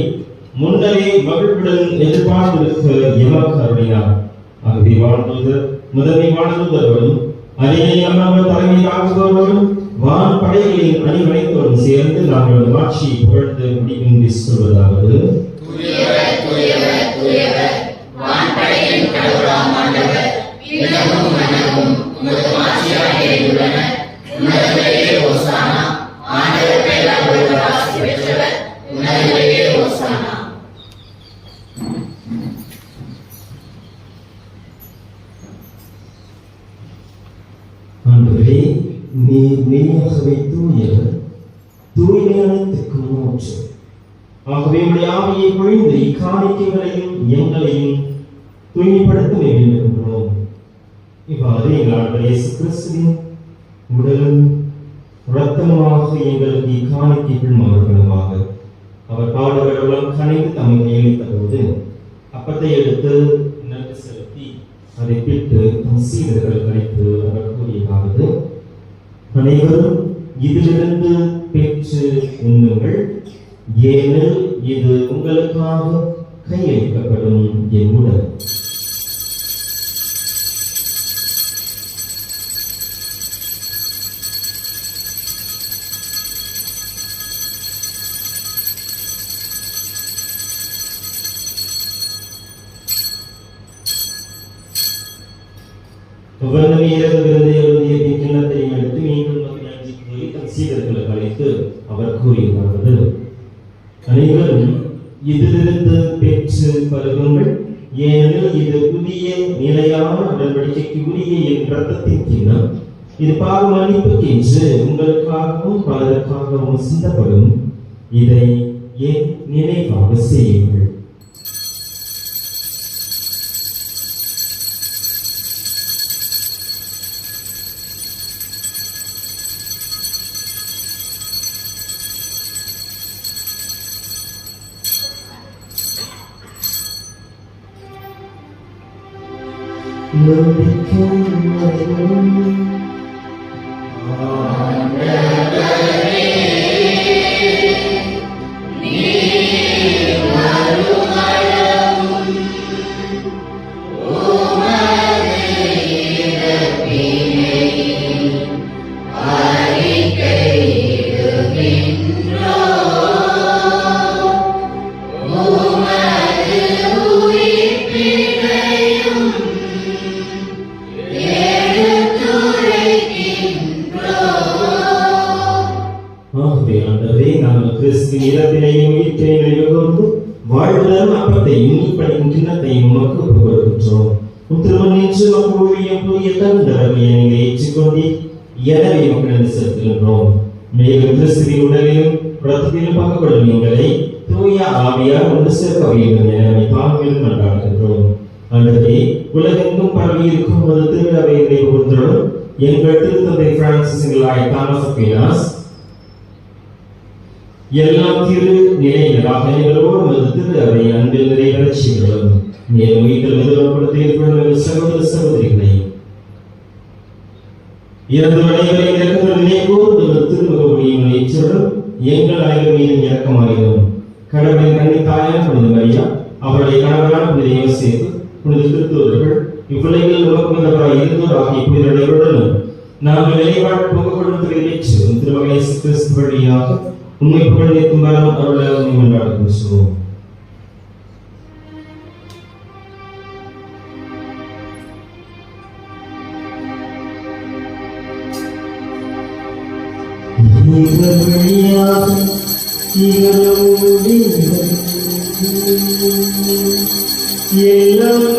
முன்னரே மகிழ்வுடன் எதிர்பார்த்திருக்க எமக்கு அருளினார். ஆகவே வாழ்ந்தூதர் முதன்மை வாழ்ந்தூதரோடும் அரியணை அமர்வர் தலைமை தாக்குபவரோடும் வான் படைகளின் அணிவனைத்தோடும் சேர்ந்து நாங்கள் மாட்சியை புகழ்ந்து முடிவின்றி சொல்வதாவது: ஆண்டவரே, நீர் மெய்யாகவே தூயவர், தூய்மையானத்திற்கு மூன்று. ஆகவே உடைய ஆவியை பொழிந்து இக்காணிக்கைகளையும் எங்களையும் தூய்மைப்படுத்த வேண்டுகின்றோம். இவ்வாறு எங்கள் ஆண்டவர் இயேசு கிறிஸ்துவின் உடலும் இரத்தமாக எங்களுக்கு இக்காணிக்கைகள் மாறுகிறதாக அவர் பாடுகளும் கணிந்து தம்மை நியமித்த போது அப்பத்தை எடுத்து நன்றி செலுத்தி அதை பிட்டு தம் சீடர்களுக்கு அளித்து அவர் கூறியதாவது: அனைவரும் இதிலிருந்து பெற்று உண்ணுங்கள், ஏனெனில் இது உங்களுக்காக கையளிக்கப்படும் என் உடல். கிண்ணத்தையும் எடுத்து மீண்டும் தம் சீடர்களுக்கு அழைத்து அவர் கூறியதாவது: அனைவரும் இதிலிருந்து பெற்று பருகுங்கள், ஏனெனில் இது புதிய நிலையான உடன்படிக்கைக்கு உரிய என் இரத்தத்தின் கிண்ணம். இது பாவ மன்னிப்புக்கென்று உங்களுக்காகவும் பலருக்காகவும் சிந்தப்படும். இதை என் நினைவாக செய்யுங்கள். மேலும் கிறிஸ்துவின் உடலிலும் இரத்தத்திலும் பங்குபடும் எங்களை தூய ஆவியார் ஒன்று சேர்க்க வேண்டும் என தாழ்மையில் கொண்டாடுகின்றோம். ஆண்டவரே, உலகெங்கும் பரவி இருக்கும் ஒரு திருவிழாவை நினைவுகூர்ந்தோம். எங்கள் திருத்தந்தை பிரான்சிஸ் தாமஸ் அக்வீனாஸ், எல்லாம் திரு நிலையினராக எங்களோடு வந்து திரு அவை அன்பில் நிறைவேறச் செய்கிறோம். மேலும் வீட்டில் எதிர்கொள்ளும் சகோதர சகோதரிகளை இறந்து அனைவரை இறக்குதலே கூர்ந்து திருமுகமுடியும் இச்சொல்லும் எங்கள் அனைவர் மீதும் இறக்கமாகிறோம். கடவுளின் கண்ணி தாயான புனித மரியா, அவருடைய கணவரான புனித யோசேப்பு, புனித திருத்தூதர்கள், இவ்வுலகில் உலகம் வந்தவராய் இருந்தோர் ஆகிய புனிதர்களுடன் நாங்கள் நிலைவாழ் புகழும் திருச்செய்யும் திருமகன் இயேசு கிறிஸ்து வழியாக உண்மை புகழ் நிற்கும் வரம் அருளாக கொண்டாடுகிறோம். எல்லாம்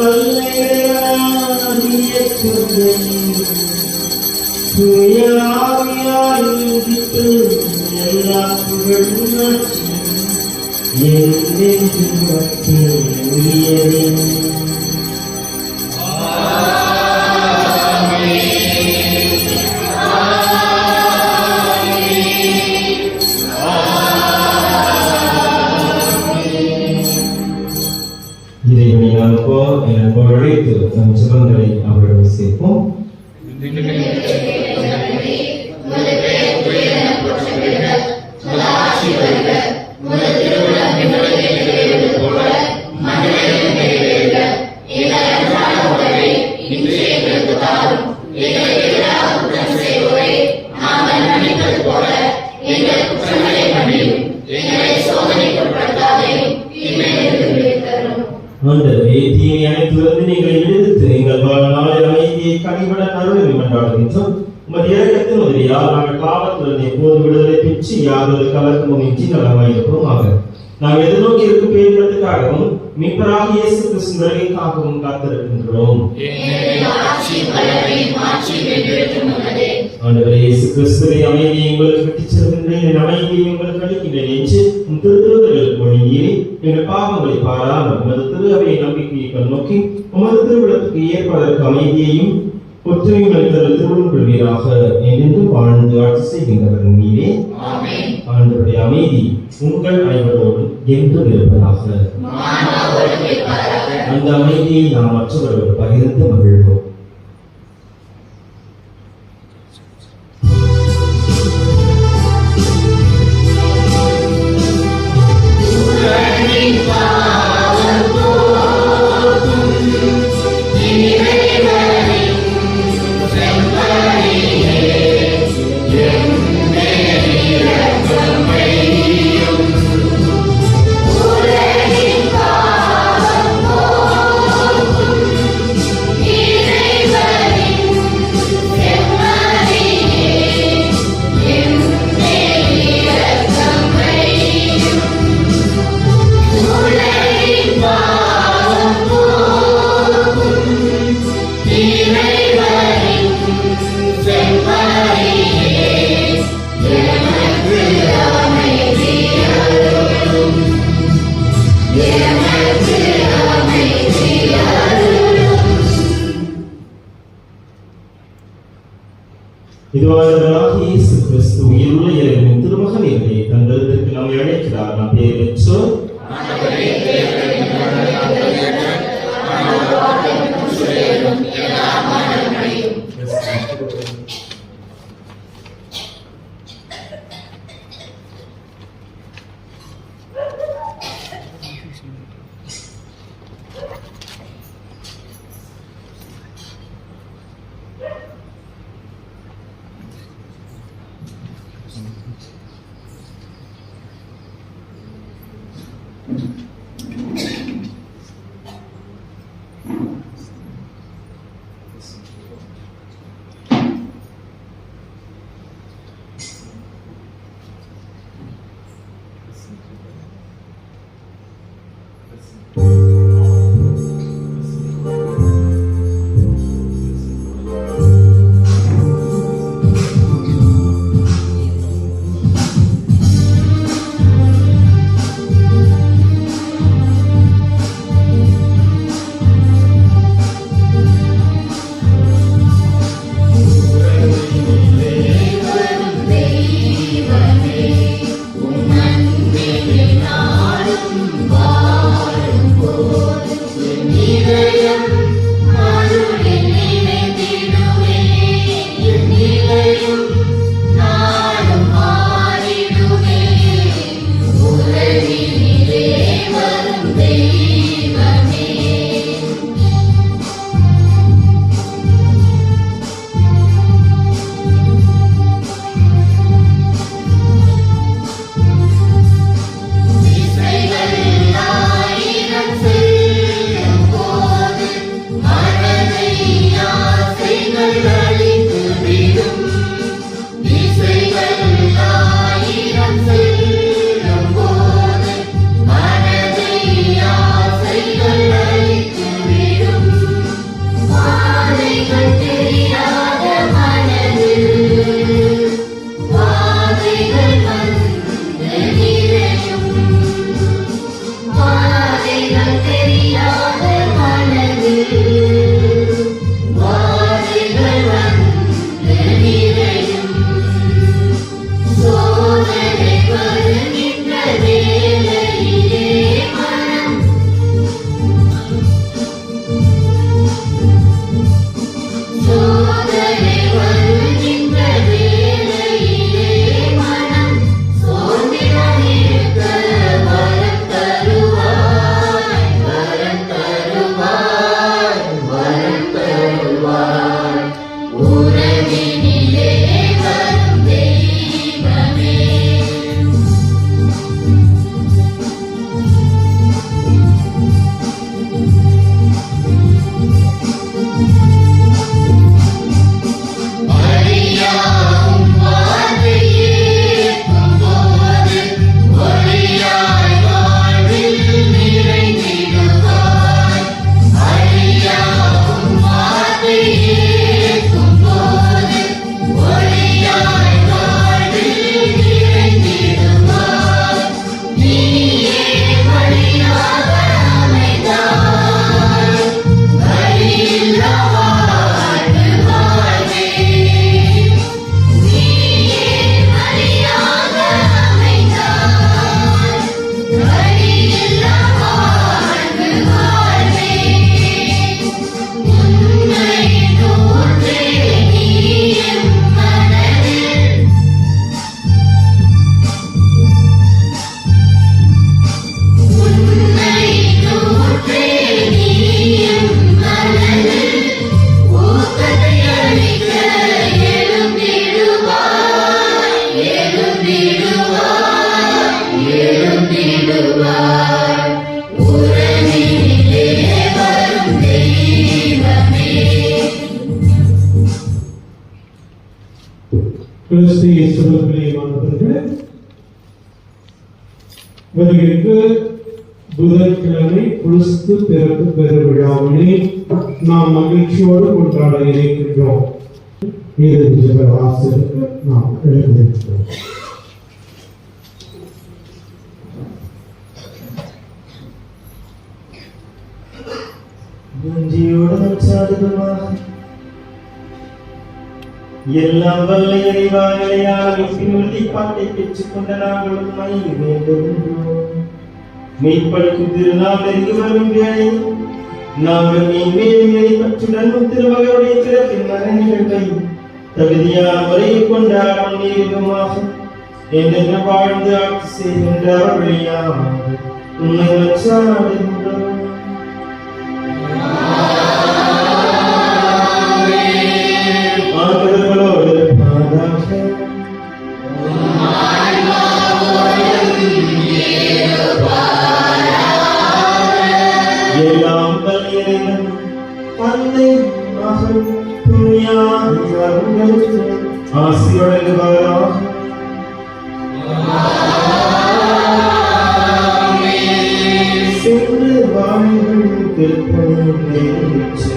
இறைவனை நாம் அழைத்து நம் ஜெபங்களை அவரிடம் சேர்ப்போம். ஆண்டவரே, தீமை அனைத்திலிருந்து நீங்களை விடுவித்து எங்கள் வாழ்நாளில் அமைதியை கனிவுட அருளை கொண்டாடுகின்றோம். உமது இரக்கத்தின் உதவியால் நாங்கள் பாவத்துடன் எப்போது விடுதலை பெற்று யாதொரு கலக்கமும் இன்றி நலமாயிருப்போமாக. நாம் எதிர்நோக்கி இருக்கும் பேரிடத்துக்காகவும் மீட்பராகிய இயேசு கிறிஸ்து வருகைக்காகவும் காத்திருக்கின்றோம். ஆண்டவரே, இயேசு கிறிஸ்துவை அமைதியை உங்களுக்கு விட்டுச் செல்கின்றேன், என் அமைதியை உங்களுக்கு அளிக்கின்றேன் என்று உம் திருத்தூதர்களுக்கு மொழியீரே, எங்கள் பாவங்களை பாராமல் உமது திரு அவையை நம்பிக்கையை கண்ணோக்கி உமது திருவிழத்துக்கு ஏற்பதற்கு அமைதியையும் ஒற்றுமையும் அளித்தல் திருவிழம் கொள்வீராக என்று வாழ்ந்து ஆட்சி செய்கின்றவர் நீரே. ஆண்டவருடைய அமைதி உங்கள் அனைவரோடும் என்றும் இருப்பதாக. அந்த அமைதியை நாம் மற்றவர்களோடு பகிர்ந்து மகிழ்வோம். இதுவாக இயேசு கிறிஸ்து உயிருள்ள இறைவனின் திருமகன் இவரை தங்களுக்கு நம்மை அழைக்கிறார். நாம் பேர் பெற்றோர் கிறிஸ்து இயேசுவிலே வருகின்ற புதன்கிழமை கிறிஸ்து பிறப்பு பெருவிழாவினை நாம் மகிழ்ச்சியோடு கொண்டாட இருக்கின்றோம். ஆசிரியருக்கு நாம் எழுதியிருக்கிறோம். எல்லாம் வல்ல இறைவானையால் உறுதிப்பாட்டை பெற்றுக் கொண்ட நாங்கள் உண்மை வேண்டுகின்றோம். மெய்ப்படுத்தும் திருநாள் நெருங்கி வரும் வேளை நாங்கள் மேன்மேலும் பற்றுடன் திருமகளுடைய பிறப்பின் மன நிகழ்வை தகுதியான முறையில் கொண்டாடும் நீருமாக என்று வாழ்ந்து ஆட்சி செய்கின்ற வழியாக உண்மை சாடுகின்றோம். ஆண்டவர்களோடு எல்லாம் வல்லியரையும் தந்தை மகன் தூயாவியாருக்கு ஆசீர்வதிப்பாராக. சென்று வாழுங்கள் திருப்பணி நிறைவேற்று.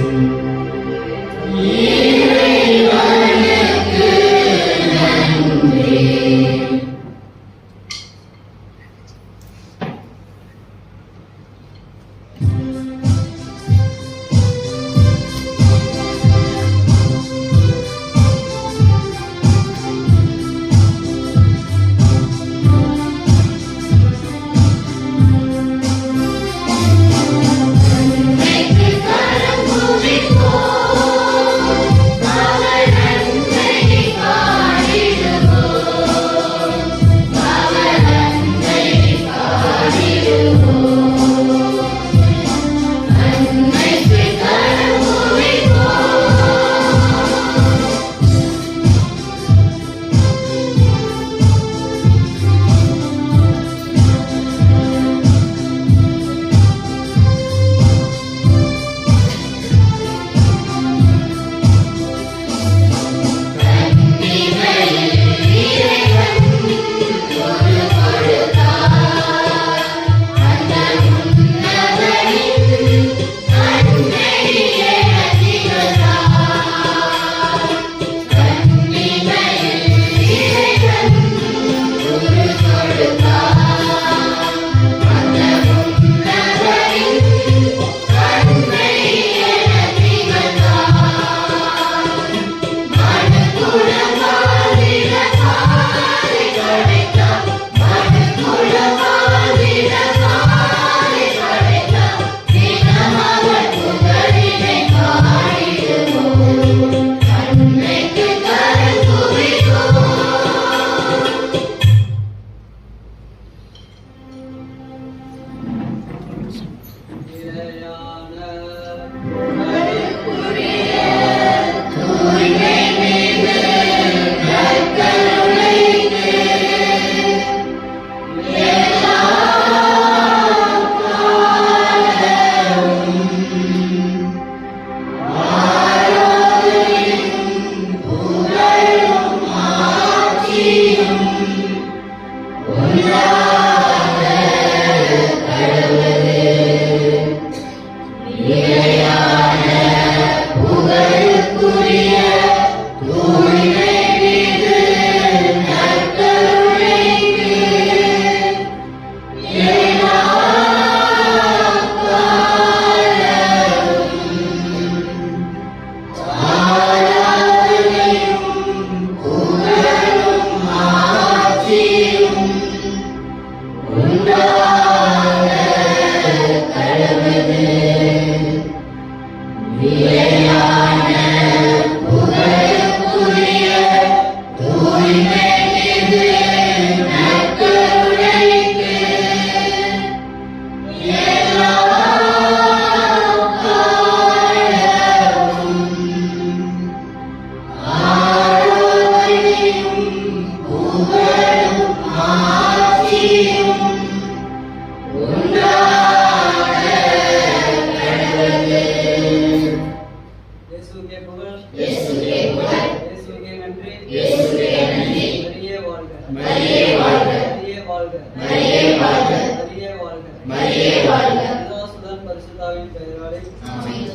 இயேசுவுக்கே புகழ், இயேசுவுக்கே நன்றி. வாழ்க. மரியே வாழ்க. மரியே வாழ்க. மரியே வாழ்க. பிதா சுதன் பரிசுத்தாவின் பெயராலே ஆமென்.